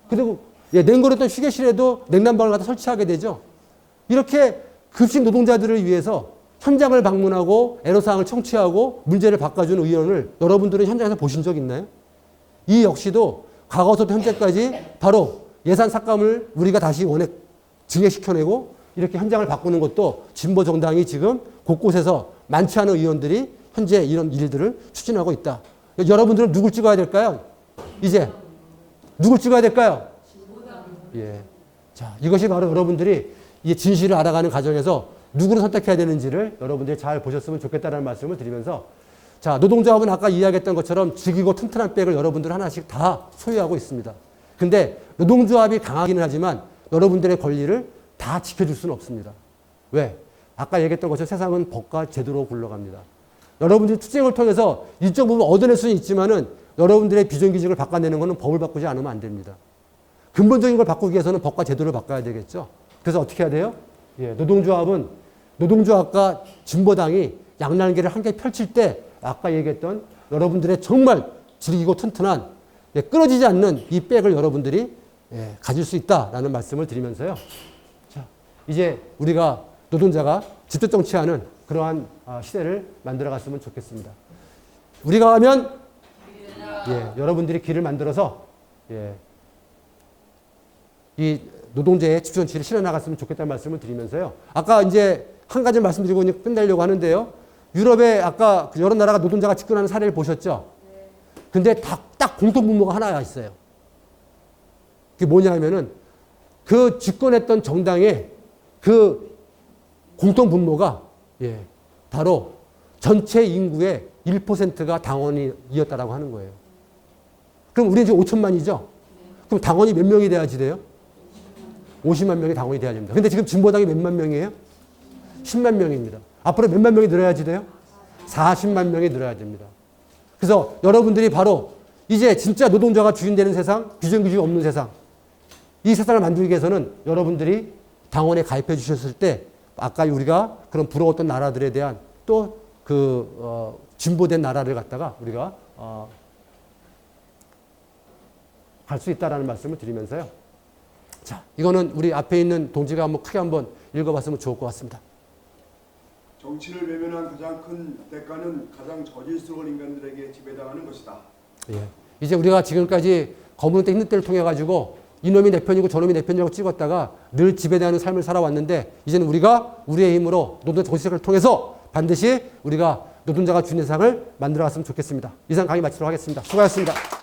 그리고 냉골했던 휴게실에도 냉난방을 갖다 설치하게 되죠. 이렇게 급식 노동자들을 위해서 현장을 방문하고 애로사항을 청취하고 문제를 바꿔주는 의원을 여러분들은 현장에서 보신 적 있나요? 이 역시도 과거부터 현재까지 바로 예산 삭감을 우리가 다시 원액 증액시켜내고 이렇게 현장을 바꾸는 것도 진보 정당이 지금 곳곳에서 많지 않은 의원들이 현재 이런 일들을 추진하고 있다. 여러분들은 누굴 찍어야 될까요? 이제 누굴 찍어야 될까요? 자, 이것이 바로 여러분들이 이 진실을 알아가는 과정에서 누구를 선택해야 되는지를 여러분들이 잘 보셨으면 좋겠다는 말씀을 드리면서 자, 노동조합은 아까 이야기했던 것처럼 질기고 튼튼한 백을 여러분들 하나씩 다 소유하고 있습니다. 근데 노동조합이 강하기는 하지만 여러분들의 권리를 다 지켜줄 수는 없습니다. 왜? 아까 얘기했던 것처럼 세상은 법과 제도로 굴러갑니다. 여러분들이 투쟁을 통해서 일정 부분 얻어낼 수는 있지만은 여러분들의 비정규직을 바꿔내는 것은 법을 바꾸지 않으면 안 됩니다. 근본적인 걸 바꾸기 위해서는 법과 제도를 바꿔야 되겠죠. 그래서 어떻게 해야 돼요? 노동조합과 진보당이 양날개를 함께 펼칠 때 아까 얘기했던 여러분들의 정말 질기고 튼튼한 끊어지지 않는 이 백을 여러분들이 가질 수 있다라는 말씀을 드리면서요. 자, 이제 우리가 노동자가 직접 정치하는 그러한 시대를 만들어갔으면 좋겠습니다. 우리가 가면 여러분들이 길을 만들어서 이 노동자의 집중 정치를 실어 나갔으면 좋겠다는 말씀을 드리면서요. 아까 이제 한 가지 말씀드리고 끝내려고 하는데요. 유럽에 아까 여러 나라가 노동자가 집권하는 사례를 보셨죠? 근데 딱 공통분모가 하나 있어요. 그게 뭐냐 하면은 그 집권했던 정당의 그 공통분모가 바로 전체 인구의 1%가 당원이었다라고 하는 거예요. 그럼 우리는 지금 5천만이죠? 그럼 당원이 몇 명이 돼야지 돼요? 50만 명이 당원이 돼야 됩니다. 근데 지금 진보당이 몇만 명이에요? 10만 명입니다. 앞으로 몇만 명이 늘어야지 돼요? 40만 명이 늘어야 됩니다. 그래서 여러분들이 바로 이제 진짜 노동자가 주인 되는 세상, 비정규직이 없는 세상, 이 세상을 만들기 위해서는 여러분들이 당원에 가입해 주셨을 때 아까 우리가 그런 부러웠던 나라들에 대한 또 진보된 나라를 갖다가 우리가 갈 수 있다라는 말씀을 드리면서요. 자, 이거는 우리 앞에 있는 동지가 한번 크게 한번 읽어봤으면 좋을 것 같습니다. 정치를 외면한 가장 큰 대가는 가장 저질스러운 인간들에게 지배당하는 것이다. 예. 이제 우리가 지금까지 검은 때 힘든 때를 통해 가지고 이놈이 내 편이고 저놈이 내 편이라고 찍었다가 늘 지배당하는 삶을 살아왔는데 이제는 우리가 우리의 힘으로 노동자 정치를 통해서 반드시 우리가 노동자가 주는 세상을 만들어 갔으면 좋겠습니다. 이상 강의 마치도록 하겠습니다. 수고하셨습니다.